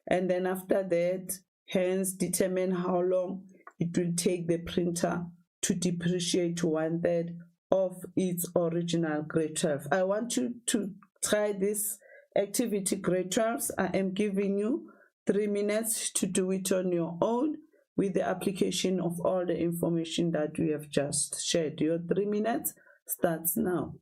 And then after that, hence determine how long it will take the printer to depreciate to 1/3 of its original, grade 12. I want you to try this activity, grade 12. I am giving you 3 minutes to do it on your own with the application of all the information that we have just shared. Your 3 minutes starts now.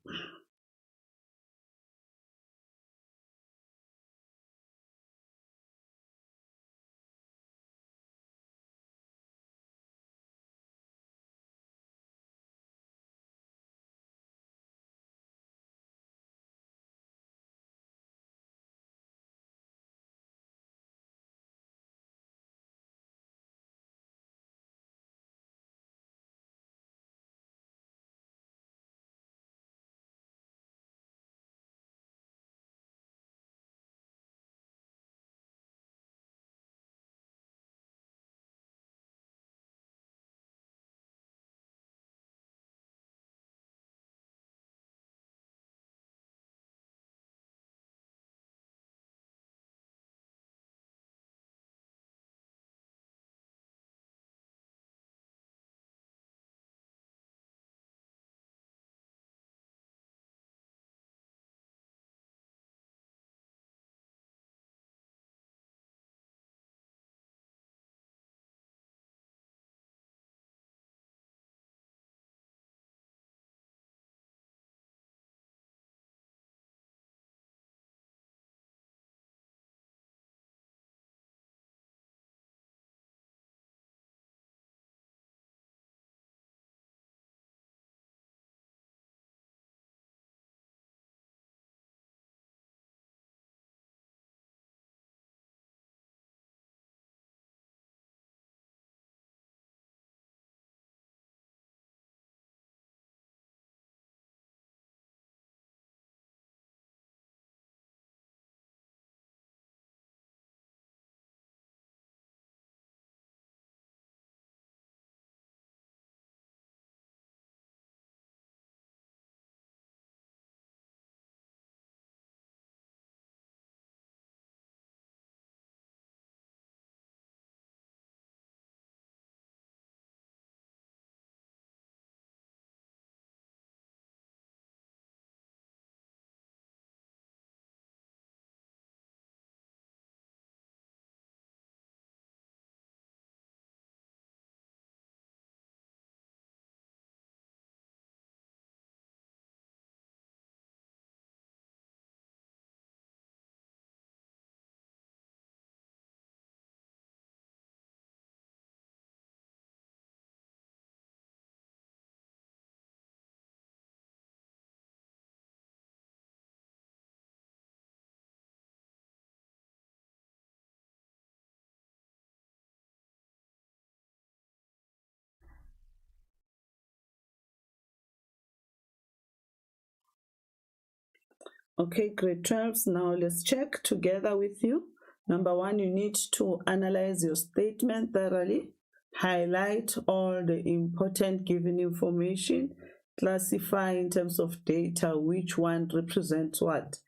Okay, grade 12, now let's check together with you Number one, you need to analyze your statement thoroughly, highlight all the important given information, classify in terms of data which one represents what.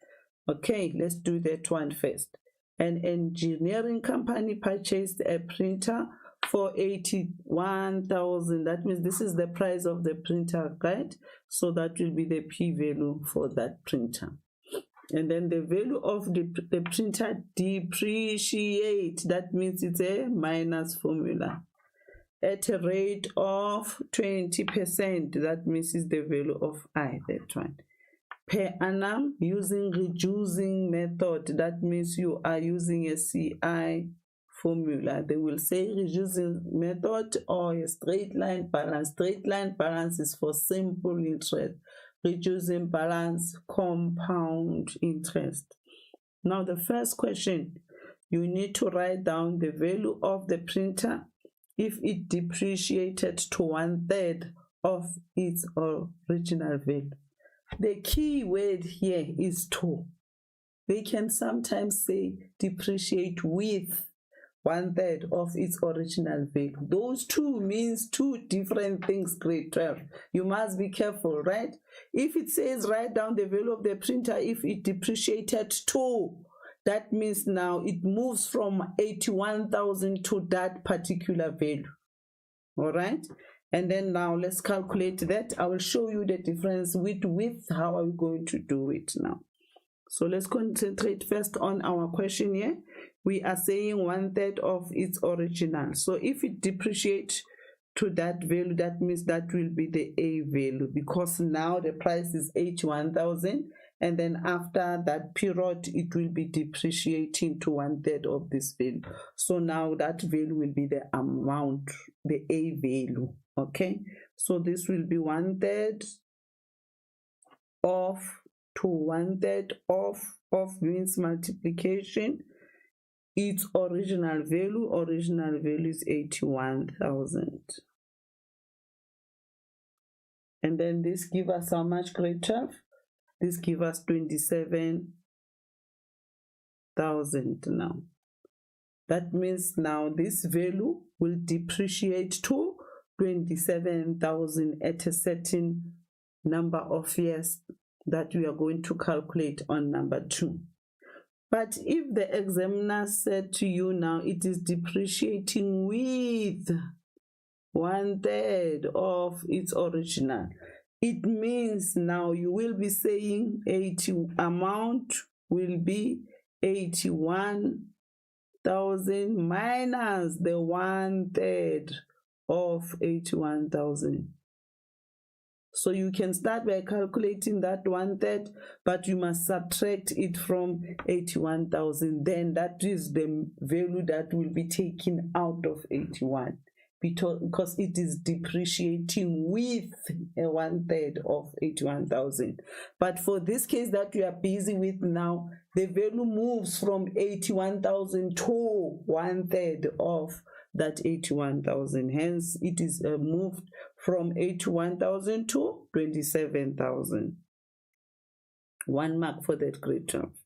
Okay, let's do that one first. An engineering company purchased a printer for 81,000. That means this is the price of the printer, right? So that will be the P value for that printer. And then the value of the printer depreciate. That means it's a minus formula. At a rate of 20%. That means it's the value of I, that one. Per annum, using reducing method. That means you are using a CI formula. They will say reducing method or a straight line balance. Straight line balance is for simple interest. Reducing balance, compound interest. Now the first question, you need to write down the value of the printer if it depreciated to 1/3 of its original value. The key word here is to. They can sometimes say depreciate with 1/3 of its original value. Those two means two different things, grade 12. You must be careful, right? If it says write down the value of the printer if it depreciated to, that means now it moves from 81,000 to that particular value. All right? And then now let's calculate that. I will show you the difference with how are we going to do it now. So let's concentrate first on our question here. We are saying 1/3 of its original. So if it depreciates to that value, that means that will be the A value, because now the price is 81,000, and then after that period it will be depreciating to 1/3 of this value. So now that value will be the amount, the A value. Okay, so this will be 1/3 of to 1/3 of means multiplication. Its original value is 81,000. And then this gives us how much, grade 12? This gives us 27,000 now. That means now this value will depreciate to 27,000 at a certain number of years that we are going to calculate on number 2. But if the examiner said to you now it is depreciating with 1/3 of its original, it means now you will be saying amount will be 81,000 minus the 1/3 of 81,000. So you can start by calculating that 1/3, but you must subtract it from 81,000. Then that is the value that will be taken out of 81, because it is depreciating with a 1/3 of 81,000. But for this case that we are busy with now, the value moves from 81,000 to 1/3 of that 81,000. Hence, it is moved from 81,000 to 27,000. 1 mark for that, grade 12,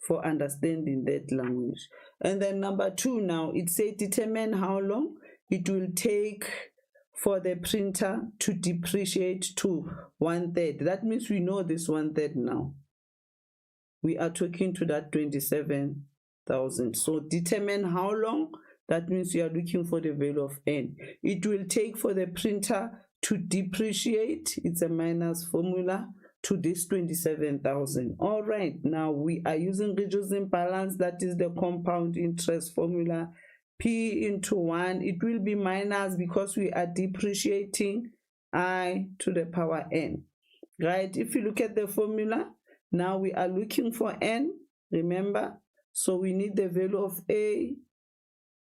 for understanding that language. And then number 2 now, it says determine how long it will take for the printer to depreciate to 1/3. That means we know this 1/3 now. We are talking to that 27,000. So determine how long. That means you are looking for the value of N. It will take for the printer to depreciate, it's a minus formula, to this 27,000. All right, now we are using reducing balance, that is the compound interest formula. P into 1, it will be minus because we are depreciating I to the power N. Right, if you look at the formula, now we are looking for N, remember? So we need the value of A,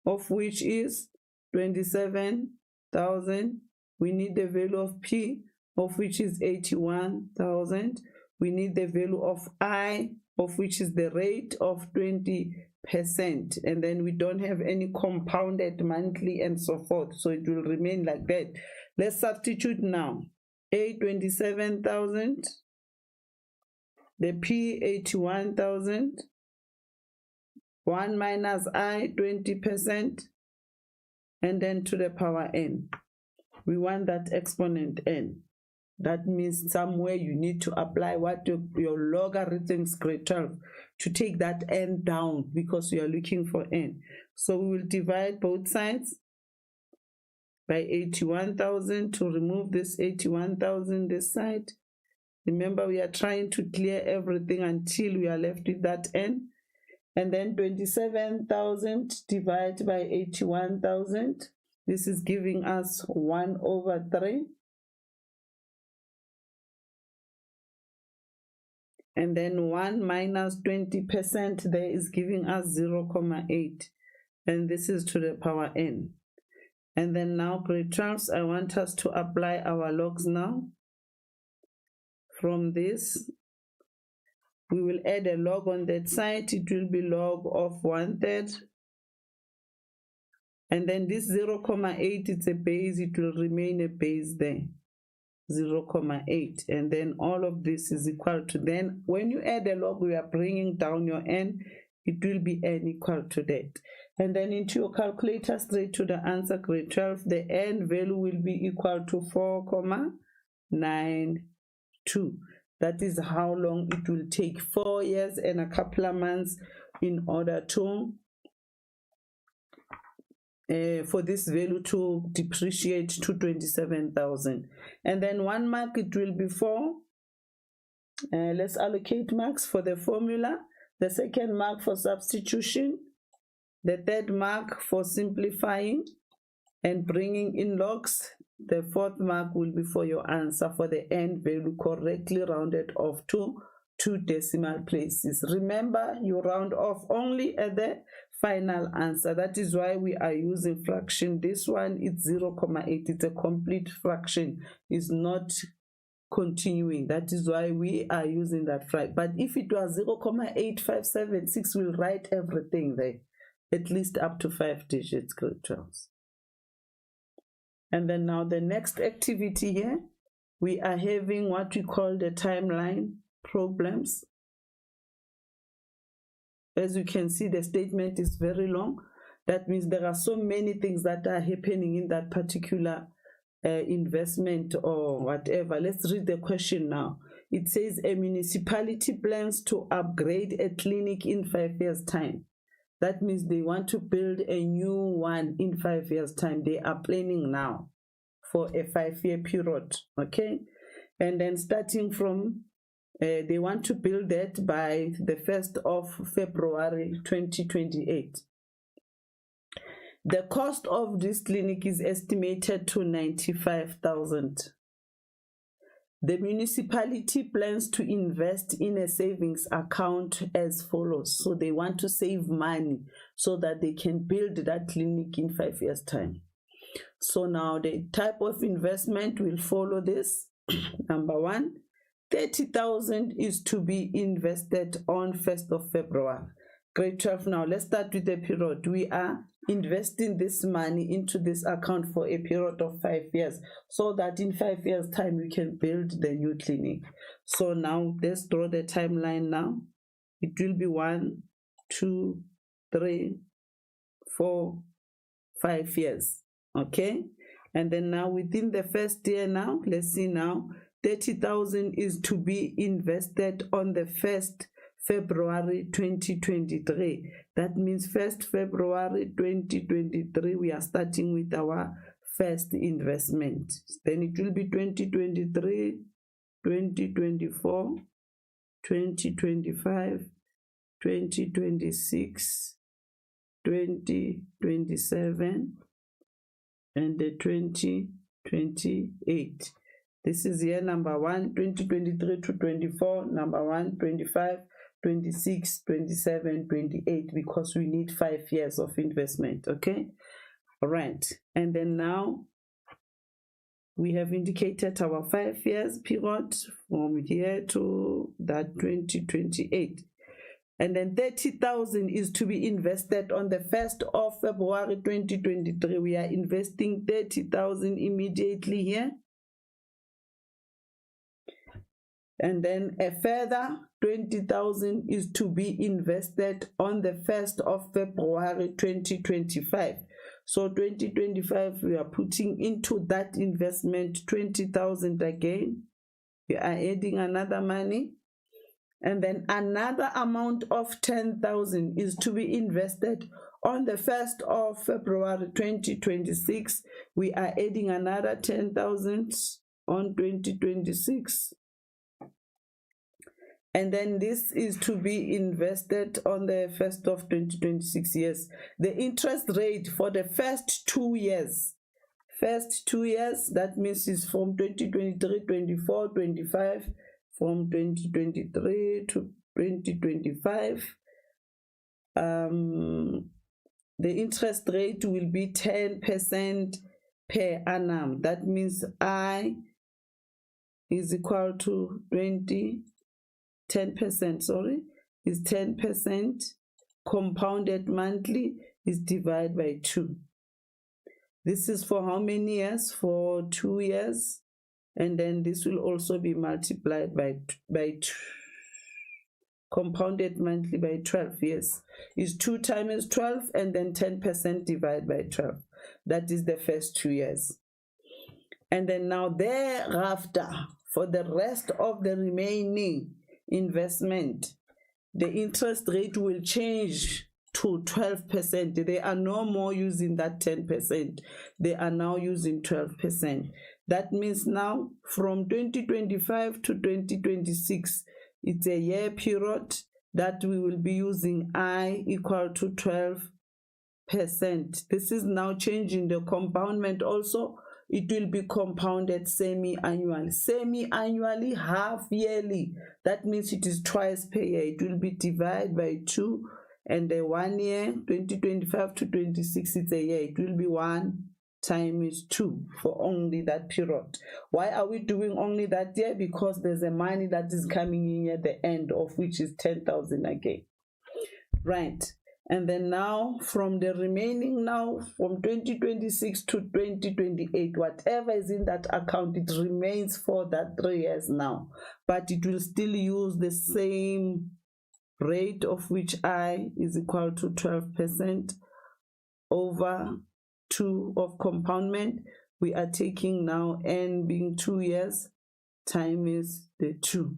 of which is 27,000. We need the value of P, of which is 81,000. We need the value of I, of which is the rate of 20%. And then we don't have any compounded monthly and so forth. So it will remain like that. Let's substitute now. A, 27,000. The P, 81,000. 1 minus I, 20%, and then to the power n. We want that exponent n. That means somewhere you need to apply what your logarithms grade 12 to take that n down because you are looking for n. So we will divide both sides by 81,000 to remove this 81,000 this side. Remember, we are trying to clear everything until we are left with that n. And then 27,000 divided by 81,000. This is giving us 1/3. And then 1 minus 20% there is giving us 0.8. And this is to the power n. And then now grade 12, I want us to apply our logs now. From this, we will add a log on that side. It will be log of 1/3. And then this 0.8, it's a base. It will remain a base there. 0.8, and then all of this is equal to, then when you add a log, we are bringing down your n, it will be n equal to that. And then into your calculator, straight to the answer, grade 12, the n value will be equal to 4.92. That is how long it will take, 4 years and a couple of months in order to for this value to depreciate to 27,000. And then 1 mark, it will be 4. Let's allocate marks for the formula. The second mark for substitution. The third mark for simplifying and bringing in logs. The fourth mark will be for your answer for the n value correctly rounded off to 2 decimal places. Remember, you round off only at the final answer. That is why we are using fraction. This one is 0.8. It's a complete fraction. It's not continuing. That is why we are using that fraction. But if it was 0.8576, we'll write everything there, at least up to 5 digits, grade 12. And then now the next activity here, we are having what we call the timeline problems. As you can see, the statement is very long. That means there are so many things that are happening in that particular investment or whatever. Let's read the question now. It says a municipality plans to upgrade a clinic in 5 years' time. That means they want to build a new one in 5 years' time. They are planning now for a 5-year period, okay? And then starting from they want to build that by the 1st of February 2028. The cost of this clinic is estimated to 95,000. The municipality plans to invest in a savings account as follows. So they want to save money so that they can build that clinic in 5 years' time. So now the type of investment will follow this. Number 1, 30,000 is to be invested on 1st of February. Grade 12 now, let's start with the period. We are investing this money into this account for a period of 5 years so that in 5 years' time we can build the new clinic. So now let's draw the timeline now. It will be 1, 2, 3, 4, 5 years. Okay? And then now within the first year now, let's see now, 30,000 is to be invested on the 1st February 2023. That means 1st February 2023, we are starting with our first investment. Then it will be 2023, 2024, 2025, 2026, 2027, and the 2028. This is year number 1, 2023 to 24, number 1, 25, 26, 27, 28, because we need 5 years of investment, okay? All right, and then now we have indicated our 5 years period from here to that 2028. And then 30,000 is to be invested on the 1st of February 2023. We are investing 30,000 immediately here. And then a further 20,000 is to be invested on the 1st of February 2025. So 2025, we are putting into that investment 20,000 again. We are adding another money. And then another amount of 10,000 is to be invested on the 1st of February 2026. We are adding another 10,000 on 2026. And then this is to be invested on the 1st of 2026 years. The interest rate for the first 2 years, that means is from 2023, 24, 25, from 2023 to 2025. The interest rate will be 10% per annum. That means I is equal to 10%, sorry, is 10%, compounded monthly is divided by 2. This is for how many years? For 2 years. And then this will also be multiplied by 2. Compounded monthly by 12 years. Is 2 times 12 and then 10% divided by 12. That is the first 2 years. And then now thereafter, for the rest of the remaining investment, the interest rate will change to 12%. They are no more using that 10%. They are now using 12%. That means now from 2025 to 2026, it's a year period that we will be using I equal to 12%. This is now changing the compoundment also. It will be compounded semi-annually. Semi-annually, half yearly. That means it is twice per year. It will be divided by 2. And the 1 year, 2025 to 26, it's a year. It will be 1 times 2 for only that period. Why are we doing only that year? Because there's a money that is coming in at the end, of which is 10,000 again. Right. And then now, from the remaining now, from 2026 to 2028, whatever is in that account, it remains for that 3 years now. But it will still use the same rate, of which I is equal to 12% over 2 of compoundment. We are taking now N being 2 years times the 2.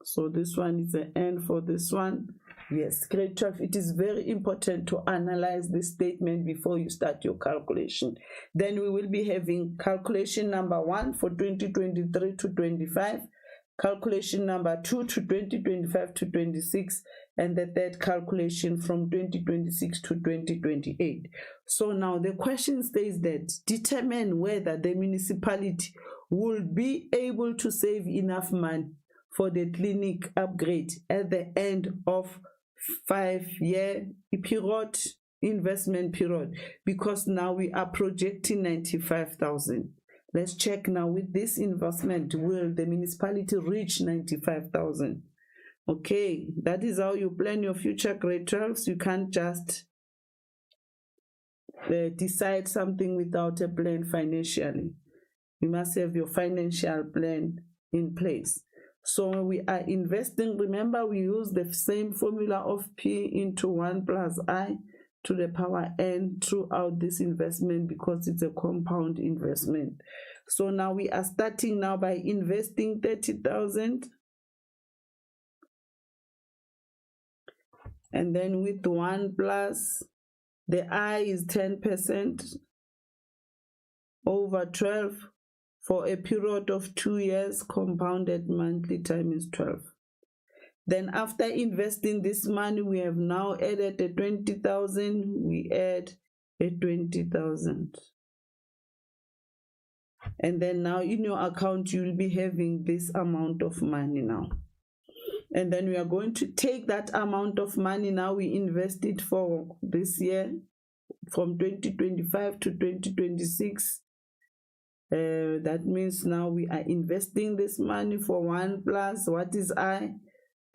So this one is the N for this one. Yes, grade 12, it is very important to analyze this statement before you start your calculation. Then we will be having calculation number 1 for 2023 to 25, calculation number 2 to 2025 to 26, and the third calculation from 2026 to 2028. So now the question states that determine whether the municipality will be able to save enough money for the clinic upgrade at the end of 5-year period, investment period, because now we are projecting 95,000. Let's check now with this investment, will the municipality reach 95,000? Okay, that is how you plan your future grade 12s. You can't just decide something without a plan financially. You must have your financial plan in place. So we are investing, remember we use the same formula of P into 1 plus I to the power N throughout this investment because it's a compound investment. So now we are starting now by investing 30,000. And then with 1 plus, the I is 10% over 12. For a period of 2 years, compounded monthly times 12. Then after investing this money, we have now added a 20,000. We add a 20,000. And then now in your account, you will be having this amount of money now. And then we are going to take that amount of money now. We invest it for this year from 2025 to 2026. That means now we are investing this money for 1 plus, what is I?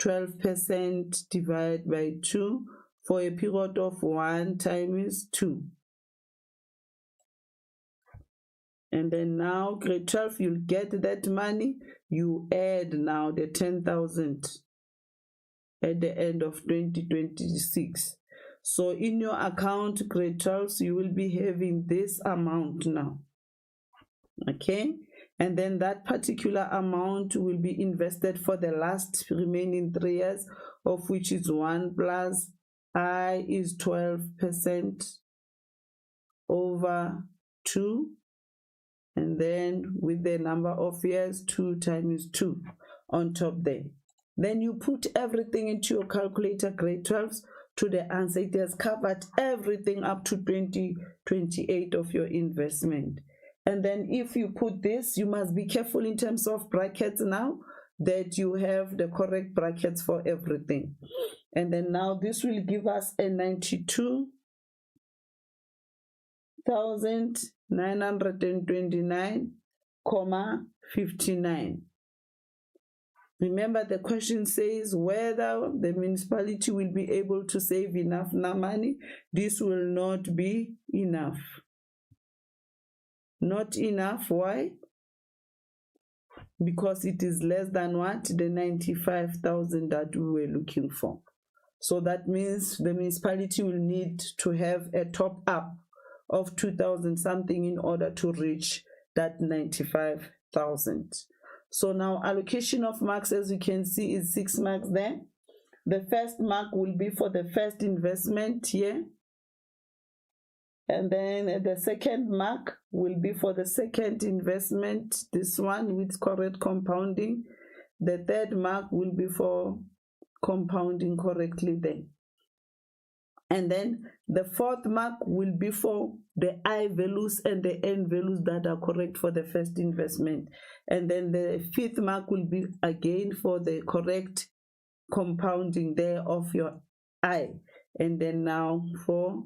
12% divided by 2 for a period of 1 times 2. And then now grade 12, you'll get that money. You add now the 10,000 at the end of 2026. So in your account, grade 12, you will be having this amount now. Okay, and then that particular amount will be invested for the last remaining 3 years, of which is 1 plus I is 12% over 2, and then with the number of years, 2 times 2 on top there. Then you put everything into your calculator, grade 12s, to the answer. It has covered everything up to 2028 of your investment. And then if you put this, you must be careful in terms of brackets now, that you have the correct brackets for everything. And then now this will give us a 92,929,59. Remember, the question says whether the municipality will be able to save enough money. This will not be enough. Not enough, why? Because it is less than what? The 95,000 that we were looking for. So that means the municipality will need to have a top up of 2,000 something in order to reach that 95,000. So now allocation of marks, as you can see, is 6 marks there. The first mark will be for the first investment here. And then the second mark will be for the second investment, this one with correct compounding. The third mark will be for compounding correctly then. And then the fourth mark will be for the I values and the N values that are correct for the first investment. And then the fifth mark will be again for the correct compounding there of your I. And then now for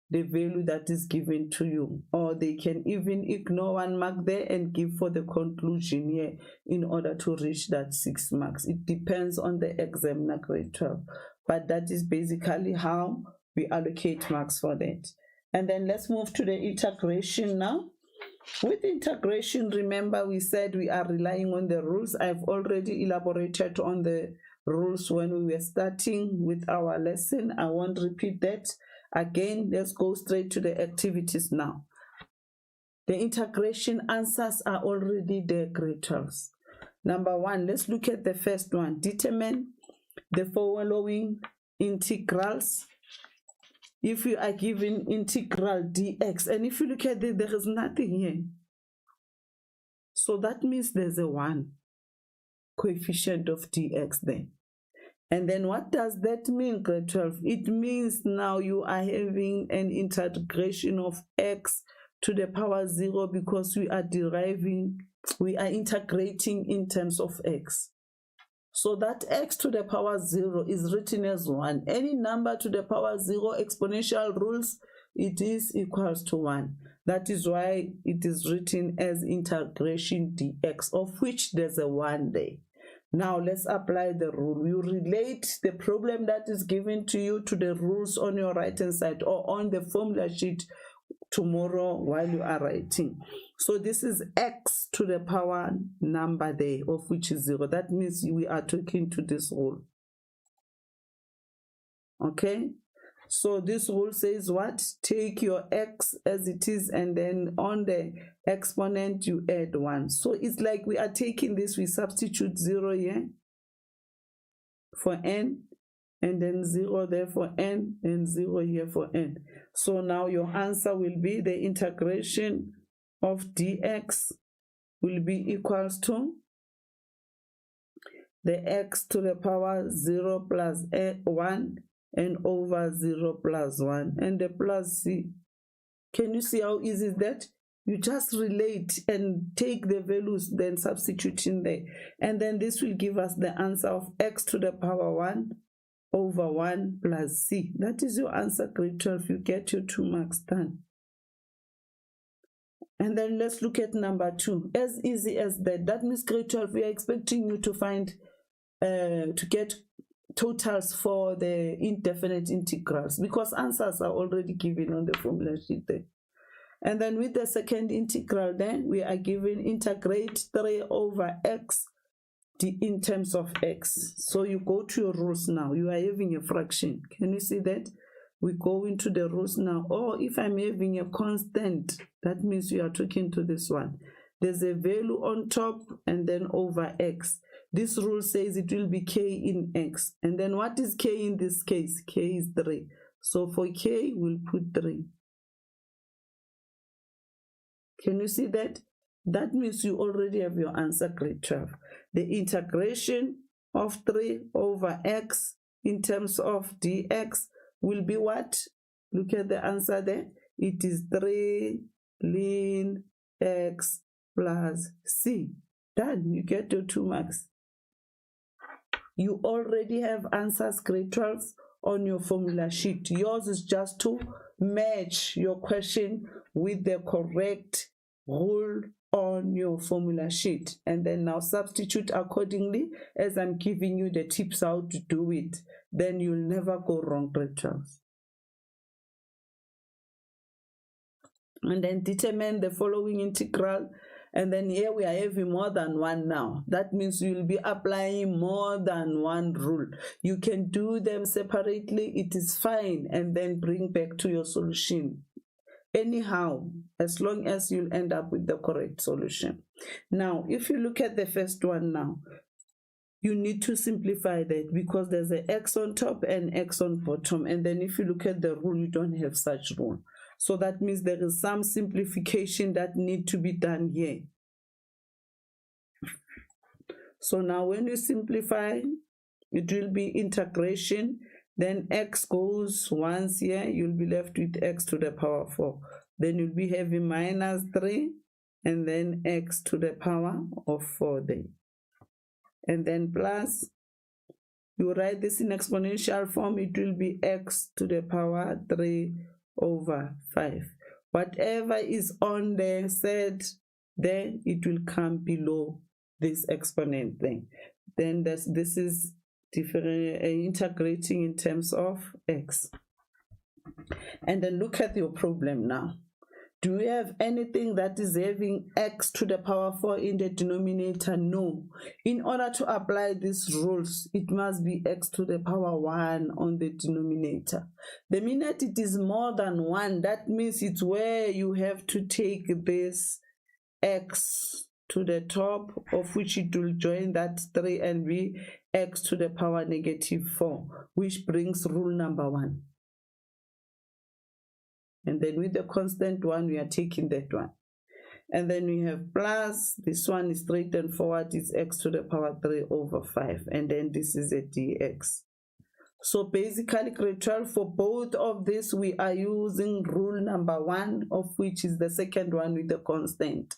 the value that is given to you. Or they can even ignore 1 mark there and give for the conclusion here in order to reach that 6 marks. It depends on the examiner, grade 12. But that is basically how we allocate marks for that. And then let's move to the integration now. With integration, remember we said we are relying on the rules. I've already elaborated on the rules when we were starting with our lesson. I won't repeat that. Again, let's go straight to the activities now. The integration answers are already there, grade 12s. Number 1, let's look at the first one. Determine the following integrals. If you are given integral dx, and if you look at it, there is nothing here. So that means there's a 1 coefficient of dx there. And then what does that mean, grade 12? It means now you are having an integration of x to the power 0 because we are integrating in terms of x. So that x to the power 0 is written as 1. Any number to the power 0, exponential rules, it is equals to 1. That is why it is written as integration dx, of which there's a 1 there. Now let's apply the rule. You relate the problem that is given to you to the rules on your right hand side or on the formula sheet tomorrow while you are writing. So this is x to the power number there, of which is 0. That means we are talking to this rule. Okay? So this rule says what? Take your x as it is, and then on the exponent you add 1. So it's like we are taking this, we substitute 0 here for n, and then 0 there for n, and 0 here for n. So now your answer will be the integration of dx will be equals to the x to the power 0 plus 1 and over 0 plus 1 and the plus c. Can you see how easy is that? You just relate and take the values, then substitute in there. And then this will give us the answer of x to the power 1 over 1 plus c. That is your answer, grade 12. You get your 2 marks done. And then let's look at number 2. As easy as that. That means grade 12, we are expecting you to find, to get totals for the indefinite integrals because answers are already given on the formula sheet there. And then with the second integral, then we are given integrate 3 over x in terms of x. So you go to your rules now. You are having a fraction. Can you see that? We go into the rules now. Or if I'm having a constant, that means you are talking to this one. There's a value on top and then over x. This rule says it will be k in x. And then what is k in this case? K is 3. So for k, we'll put 3. Can you see that? That means you already have your answer, grade 12. The integration of 3 over x in terms of dx will be what? Look at the answer there. It is 3 ln x plus c. Done. You get your 2 marks. You already have answers, grade 12, on your formula sheet. Yours is just to match your question with the correct rule on your formula sheet, and then now substitute accordingly as I'm giving you the tips how to do it. Then you'll never go wrong, grade 12. And then determine the following integral. And then here we are having more than one now. That means you'll be applying more than one rule. You can do them separately, it is fine, and then bring back to your solution. Anyhow, as long as you'll end up with the correct solution. Now, if you look at the first one now, you need to simplify that because there's an x on top and x on bottom. And then if you look at the rule, you don't have such rule. So that means there is some simplification that need to be done here. So now when you simplify, it will be integration. Then x goes once here, you'll be left with x to the power 4. Then you'll be having minus 3 and then x to the power of 4 there. And then plus, you write this in exponential form, it will be x to the power 3 over 5. Whatever is on the set, then it will come below this exponent thing. Then this is different, integrating in terms of x. And then look at your problem now. Do we have anything that is having x to the power 4 in the denominator? No. In order to apply these rules, it must be x to the power 1 on the denominator. The minute it is more than 1, that means it's where you have to take this x to the top, of which it will join that 3 and be x to the power negative 4, which brings rule number 1. And then with the constant one, we are taking that one. And then we have plus, this one is straight and forward, is x to the power 3 over 5. And then this is a dx. So basically, grade 12, for both of this, we are using rule number 1, of which is the second one with the constant.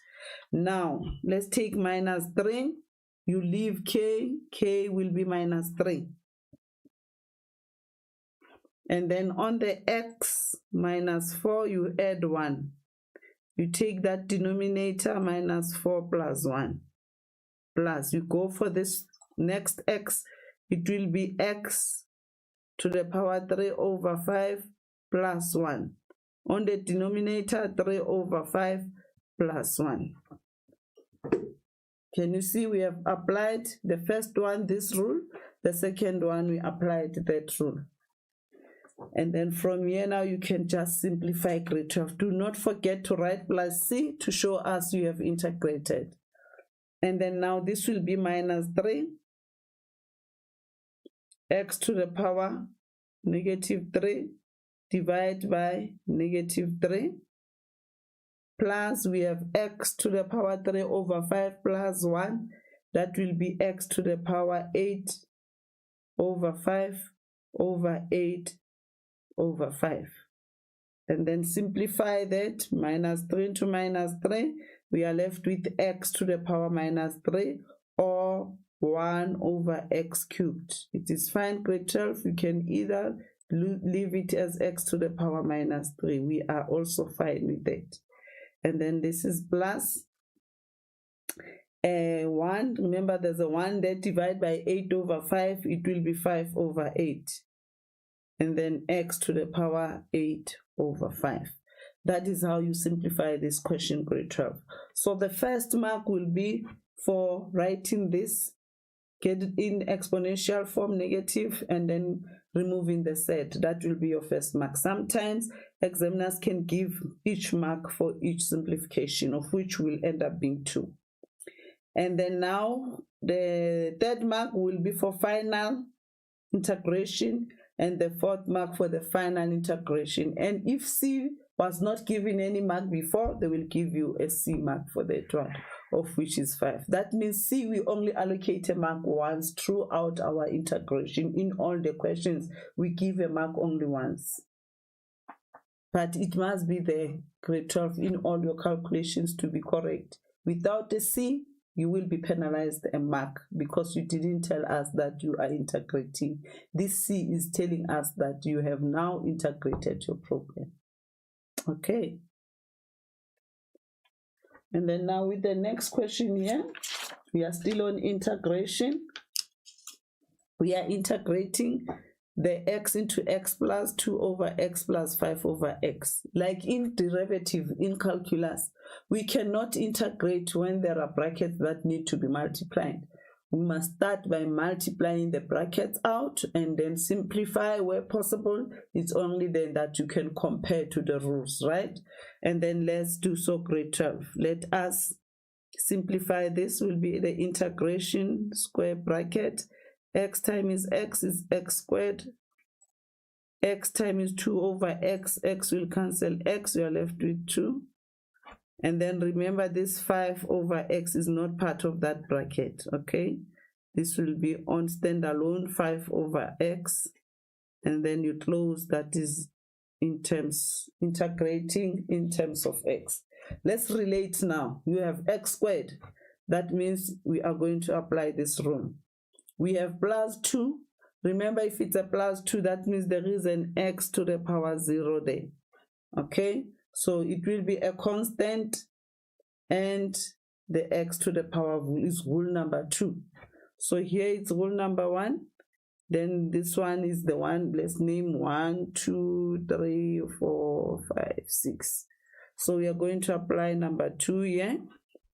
Now, let's take minus 3. You leave k, k will be minus 3. And then on the x minus 4, you add 1. You take that denominator minus 4 plus 1. Plus, you go for this next x, it will be x to the power 3 over 5 plus 1. On the denominator, 3 over 5 plus 1. Can you see we have applied the first one, this rule. The second one, we applied that rule. And then from here now, you can just simplify grade 12. Do not forget to write plus c to show us you have integrated. And then now this will be minus 3. X to the power negative 3 divided by negative 3. Plus we have x to the power 3 over 5 plus 1. That will be x to the power 8 over 5 over 8 over 5. And then simplify that, minus 3 into minus 3, we are left with x to the power minus 3 or 1 over x cubed. It is fine, grade 12, you can either leave it as x to the power minus 3. We are also fine with that. And then this is plus 1. Remember, there's a 1 that divided by 8 over 5, it will be 5 over 8. And then x to the power 8 over 5. That is how you simplify this question, grade 12. So the first mark will be for writing this, get it in exponential form, negative, and then removing the set. That will be your first mark. Sometimes examiners can give each mark for each simplification, of which will end up being 2. And then now the third mark will be for final integration, and the fourth mark for the final integration. And if C was not given any mark before, they will give you a C mark for that one, of which is 5. That means C, we only allocate a mark once throughout our integration. In all the questions, we give a mark only once. But it must be the grade 12 in all your calculations to be correct. Without a C, you will be penalized a mark because you didn't tell us that you are integrating. This C is telling us that you have now integrated your problem. Okay. And then now with the next question here, we are still on integration. We are integrating the x into x plus 2 over x plus 5 over x. Like in derivative, in calculus, we cannot integrate when there are brackets that need to be multiplied. We must start by multiplying the brackets out and then simplify where possible. It's only then that you can compare to the rules, right? And then let's do so, grade 12. Let us simplify. This will be the integration square bracket. X times x is x squared. X times 2 over x. X will cancel x. You are left with 2. And then remember, this 5 over x is not part of that bracket, okay? This will be on standalone 5 over x. And then you close, that is in terms, integrating in terms of x. Let's relate now. You have x squared. That means we are going to apply this rule. We have plus 2. Remember, if it's a plus 2, that means there is an x to the power 0 there, okay? So it will be a constant, and the x to the power is rule number 2. So here it's rule number 1. Then this one is the one, let's name 1, 2, 3, 4, 5, 6. So we are going to apply number 2 here.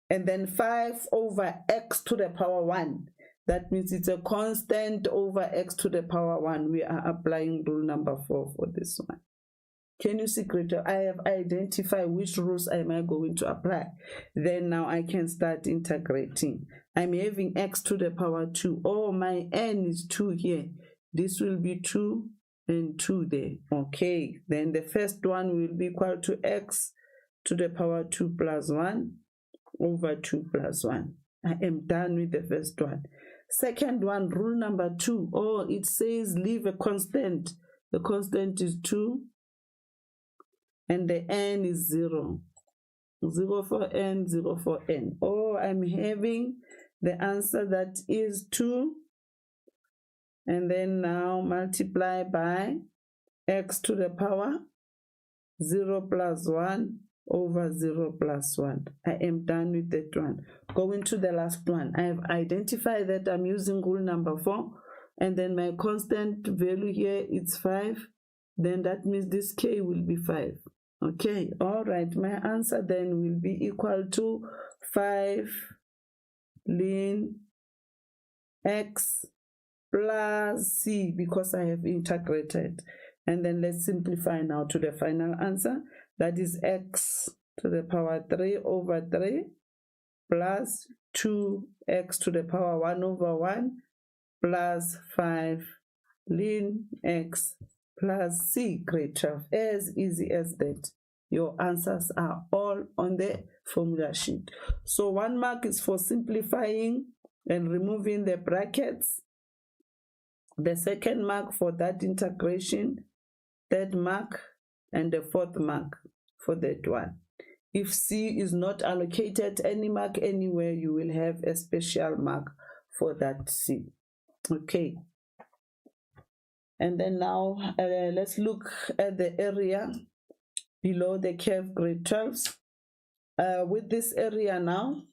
And then 5 over x to the power 1. That means it's a constant over x to the power 1. We are applying rule number 4 for this one. Can you see, greater? I have identified which rules am I going to apply. Then now I can start integrating. I'm having x to the power 2. Oh, my n is 2 here. This will be 2 and 2 there. Okay, then the first one will be equal to x to the power 2 plus 1 over 2 plus 1. I am done with the first one. Second one, rule number 2. Oh, it says leave a constant. The constant is 2. And the n is 0. 0 for n, 0 for n. Oh, I'm having the answer that is 2. And then now multiply by x to the power 0 plus 1 over 0 plus 1. I am done with that one. Going to the last one. I have identified that I'm using rule number 4. And then my constant value here is 5. Then that means this k will be 5. Okay, all right, my answer then will be equal to 5 ln x plus c, because I have integrated. And then let's simplify now to the final answer. That is x to the power 3 over 3 plus 2x to the power 1 over 1 plus 5 ln x plus c, grade 12. As easy as that. Your answers are all on the formula sheet. So 1 mark is for simplifying and removing the brackets. The second mark for that integration. Third mark, and the fourth mark for that one. If C is not allocated any mark anywhere, you will have a special mark for that C. Okay. And then now let's look at the area below the curve, grade 12s. With this area now,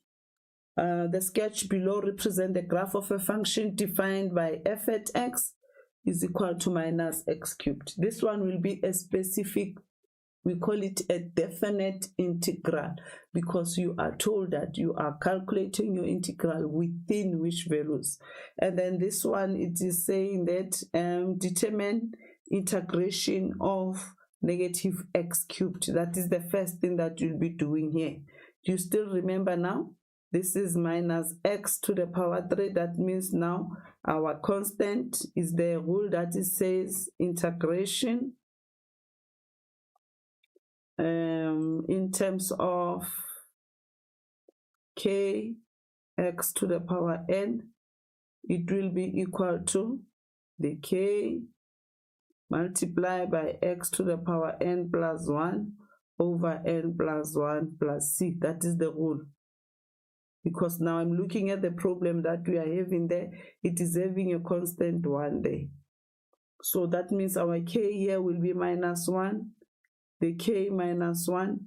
the sketch below represents the graph of a function defined by f at x is equal to minus x cubed. This one will be a specific We call it a definite integral because you are told that you are calculating your integral within which values. And then this one, it is saying that determine integration of negative x cubed. That is the first thing that you'll be doing here. Do you still remember now? This is minus x to the power 3. That means now our constant is the rule that it says integration in terms of k x to the power n. It will be equal to the k multiplied by x to the power n plus 1 over n plus 1 plus c. That is the rule. Because now I'm looking at the problem that we are having there. It is having a constant 1 there. So that means our k here will be minus 1. The k minus 1.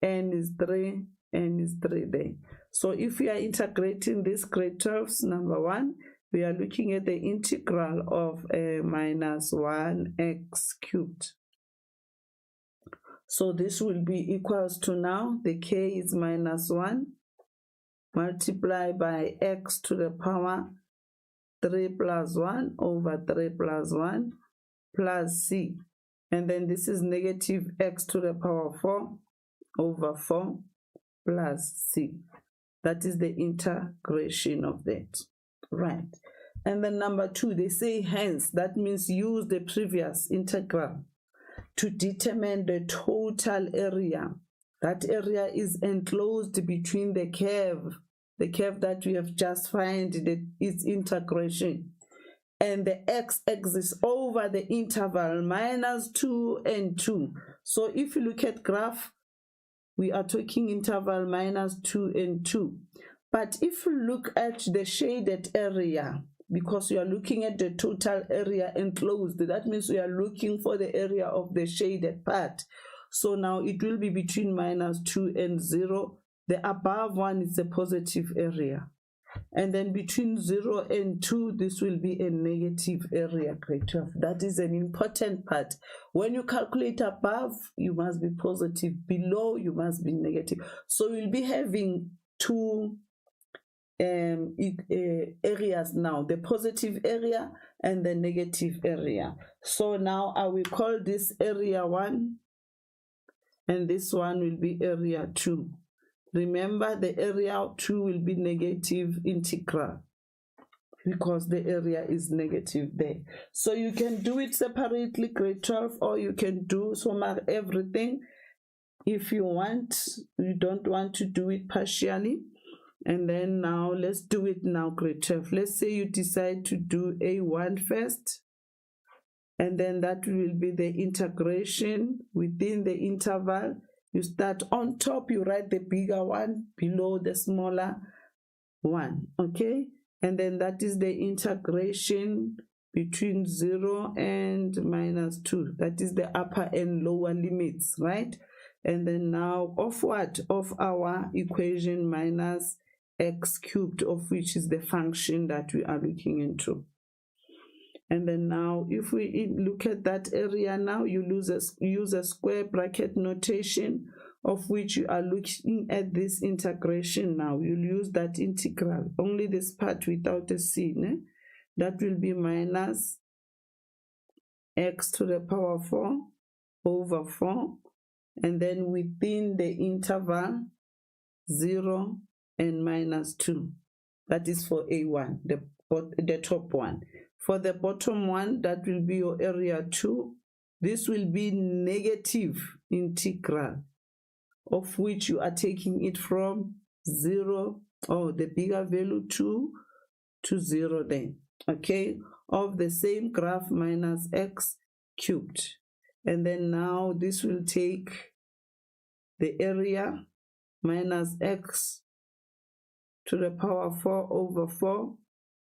N is 3. N is 3 there. So if we are integrating this grade 12, number 1, we are looking at the integral of minus 1x cubed. So this will be equals to now, the k is minus 1. Multiply by x to the power 3 plus 1 over 3 plus 1 plus c. And then this is negative x to the power 4 over 4 plus c. That is the integration of that. Right. And then number 2, they say hence. That means use the previous integral to determine the total area. That area is enclosed between the curve that we have just found, its integration, and the x-axis over the interval minus 2 and 2. So if you look at graph, we are talking interval minus 2 and 2. But if you look at the shaded area, because you are looking at the total area enclosed, that means we are looking for the area of the shaded part. So now it will be between minus 2 and 0. The above one is a positive area. And then between 0 and 2, this will be a negative area, grade 12. That is an important part. When you calculate above, you must be positive. Below, you must be negative. So you'll be having two areas now, the positive area and the negative area. So now I will call this area 1, and this one will be area 2. Remember, the area 2 will be negative integral because the area is negative there. So you can do it separately, grade 12, or you can do everything if you want. You don't want to do it partially. And then now let's do it now, grade 12. Let's say you decide to do A1 first, and then that will be the integration within the interval. You start on top, you write the bigger one, below the smaller one, okay? And then that is the integration between 0 and minus 2. That is the upper and lower limits, right? And then now of what? Of our equation minus x cubed, of which is the function that we are looking into. And then now if we look at that area now, you use a square bracket notation, of which you are looking at this integration now. You'll use that integral, only this part without a c. That will be minus x to the power 4 over 4. And then within the interval 0 and minus 2. That is for A1, the top one. For the bottom one, that will be your area 2. This will be negative integral, of which you are taking it from 0, or the bigger value 2 to 0 then, okay, of the same graph minus x cubed. And then now this will take the area minus x to the power 4 over 4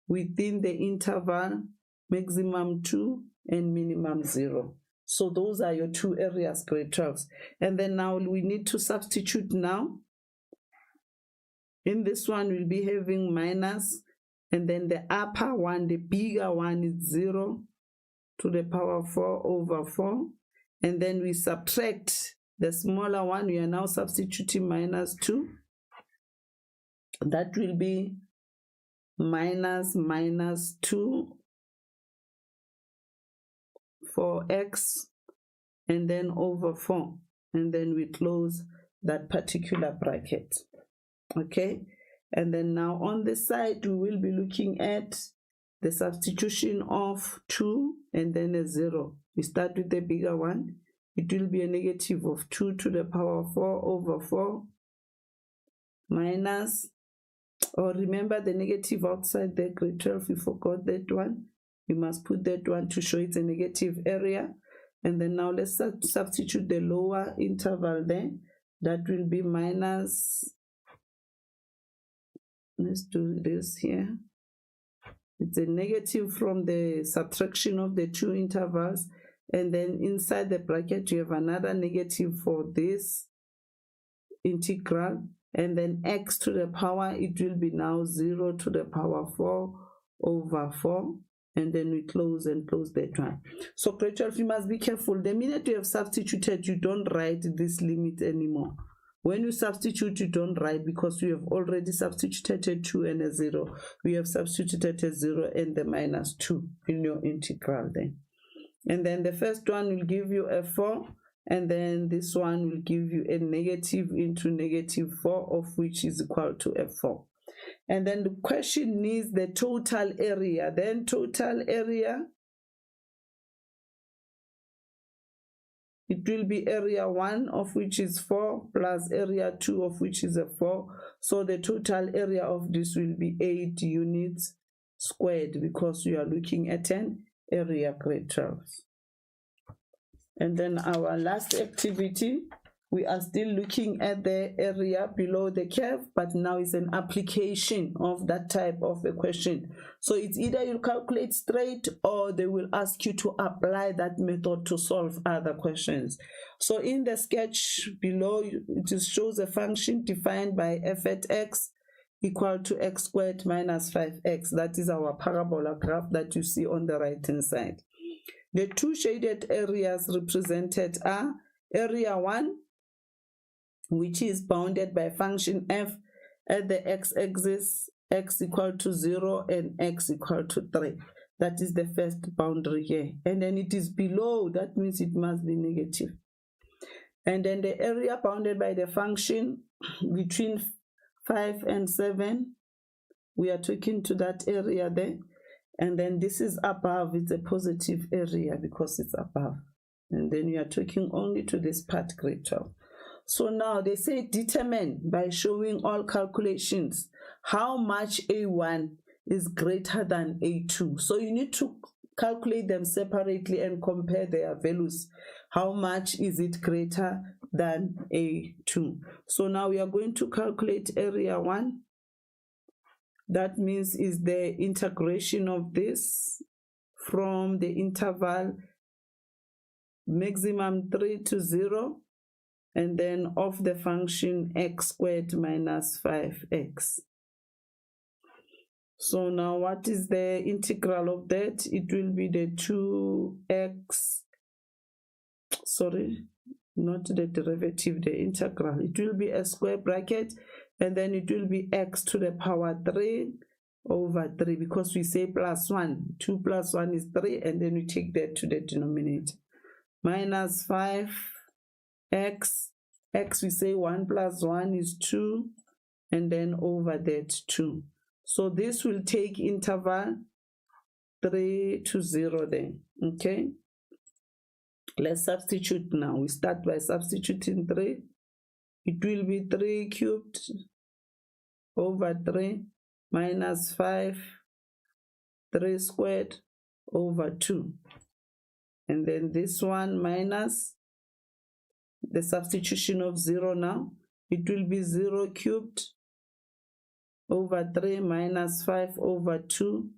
within the interval maximum 2 and minimum 0. So those are your two areas, grade 12. And then now we need to substitute now. In this one, we'll be having minus, and then the upper one, the bigger one, is 0 to the power 4 over 4. And then we subtract The smaller one, we are now substituting minus 2. That will be minus 2 for x, and then over 4. And then we close that particular bracket. Okay? And then now on the side, we will be looking at the substitution of 2 and then a 0. We start with the bigger one. It will be a negative of 2 to the power 4 over 4 minus, or remember the negative outside the grade 12, we forgot that one. We must put that one to show it's a negative area. And then now let's substitute the lower interval there. That will be minus, let's do this here. It's a negative from the subtraction of the two intervals. And then inside the bracket, you have another negative for this integral. And then x to the power, it will be now 0 to the power 4 over 4. And then we close and close that one. So grade 12, you must be careful. The minute you have substituted, you don't write this limit anymore. When you substitute, you don't write, because we have already substituted a 2 and a 0. We have substituted a 0 and the minus 2 in your integral then. And then the first one will give you a 4. And then this one will give you a negative into negative 4, of which is equal to a 4. And then the question needs the total area. Then total area, it will be area 1, of which is 4, plus area 2, of which is a 4. So the total area of this will be 8 units squared, because we are looking at an area grade 12. And then our last activity, we are still looking at the area below the curve, but now it's an application of that type of a question. So it's either you calculate straight, or they will ask you to apply that method to solve other questions. So in the sketch below, it just shows a function defined by f at x equal to x squared minus 5x. That is our parabola graph that you see on the right hand side. The two shaded areas represented are area 1, which is bounded by function f at the x-axis, x equal to 0 and x equal to 3. That is the first boundary here. And then it is below, that means it must be negative. And then the area bounded by the function between 5 and 7, we are talking to that area there. And then this is above, it's a positive area because it's above. And then you are talking only to this part grade 12. So now they say determine by showing all calculations how much A1 is greater than A2. So you need to calculate them separately and compare their values. How much is it greater than A2? So now we are going to calculate area 1. That means is the integration of this from the interval maximum 3 to 0, and then of the function x squared minus 5x. So now what is the integral of that? It will be the 2x, sorry, not the derivative, the integral. It will be a square bracket, and then it will be x to the power 3 over 3, because we say plus 1. 2 plus 1 is 3, and then we take that to the denominator. Minus 5x, x we say 1 plus 1 is 2, and then over that 2. So this will take interval 3 to 0 then, okay? Let's substitute now. We start by substituting 3. It will be 3 cubed over 3 minus 5, 3 squared over 2. And then this one minus the substitution of 0 now. It will be 0 cubed over 3 minus 5 over 2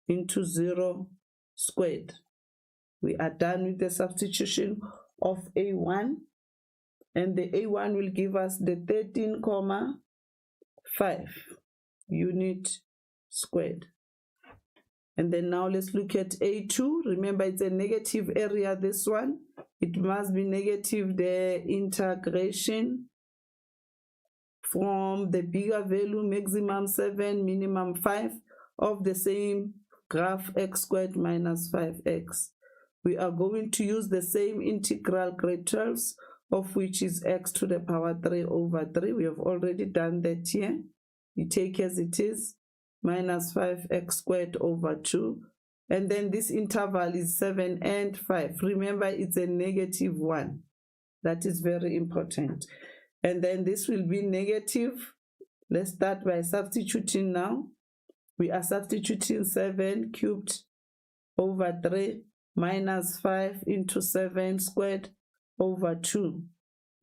into 0 squared. We are done with the substitution of A1. And the A1 will give us the 13,5 unit squared. And then now let's look at A2. Remember, it's a negative area, this one. It must be negative, the integration from the bigger value, maximum 7, minimum 5, of the same graph x squared minus 5x. We are going to use the same integral grade 12, of which is x to the power 3 over 3. We have already done that here. You take as it is, minus 5x squared over 2. And then this interval is 7 and 5. Remember, it's a negative 1. That is very important. And then this will be negative. Let's start by substituting now. We are substituting 7 cubed over 3 minus 5 into 7 squared over 2.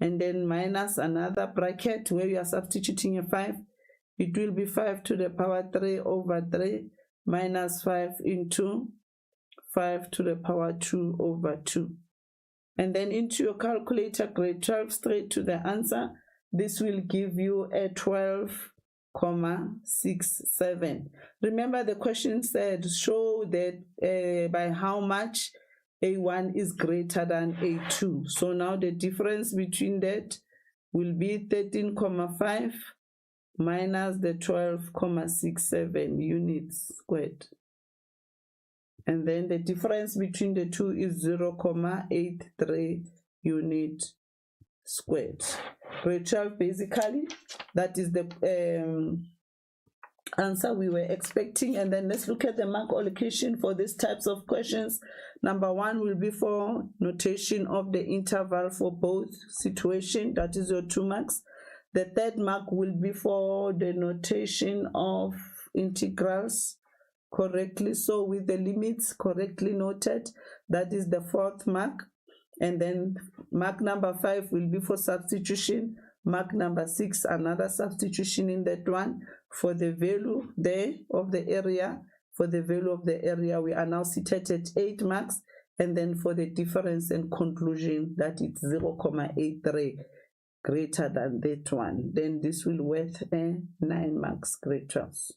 And then minus another bracket where we are substituting a 5. It will be 5 to the power 3 over 3 minus 5 into 5 to the power 2 over 2. And then into your calculator, grade 12, straight to the answer. This will give you a 12,67. Remember, the question said show that by how much A1 is greater than A2. So now the difference between that will be 13,5 minus the 12,67 units squared. And then the difference between the two is 0,83 unit squared. Grade 12, basically, that is the answer we were expecting. And then let's look at the mark allocation for these types of questions. Number 1 will be for notation of the interval for both situation, that is your 2 marks. The 3rd mark will be for the notation of integrals correctly, so with the limits correctly noted, that is the 4th mark. And then mark number 5 will be for substitution. Mark number 6, another substitution in that one for the value there of the area. For the value of the area, we are now seated at 8 marks. And then for the difference and conclusion, that it's 0,83 greater than that one. Then this will worth 9 marks, grade 12.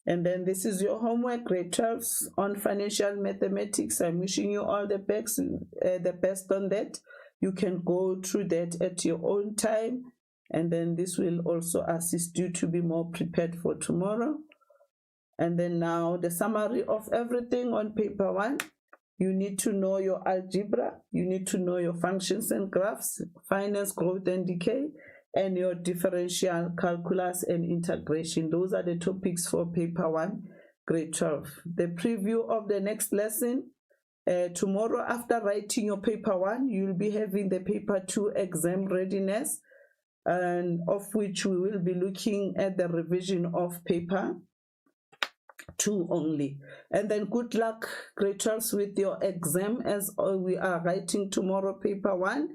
And then this is your homework, grade 12 on financial mathematics. I'm wishing you all the best on that. You can go through that at your own time. And then this will also assist you to be more prepared for tomorrow. And then now the summary of everything on paper 1. You need to know your algebra. You need to know your functions and graphs, finance, growth and decay, and your differential calculus and integration. Those are the topics for paper 1, grade 12. The preview of the next lesson, tomorrow after writing your paper 1, you'll be having the paper 2 exam readiness, and of which we will be looking at the revision of paper 2 only. And then good luck, grade 12, with your exam as we are writing tomorrow paper 1.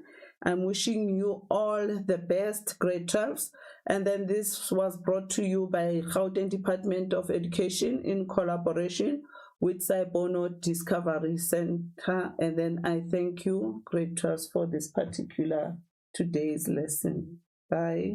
I'm wishing you all the best, grade 12s. And then this was brought to you by Gauteng Department of Education in collaboration with Saibono Discovery Center. And then I thank you, grade 12s, for this particular today's lesson. Bye.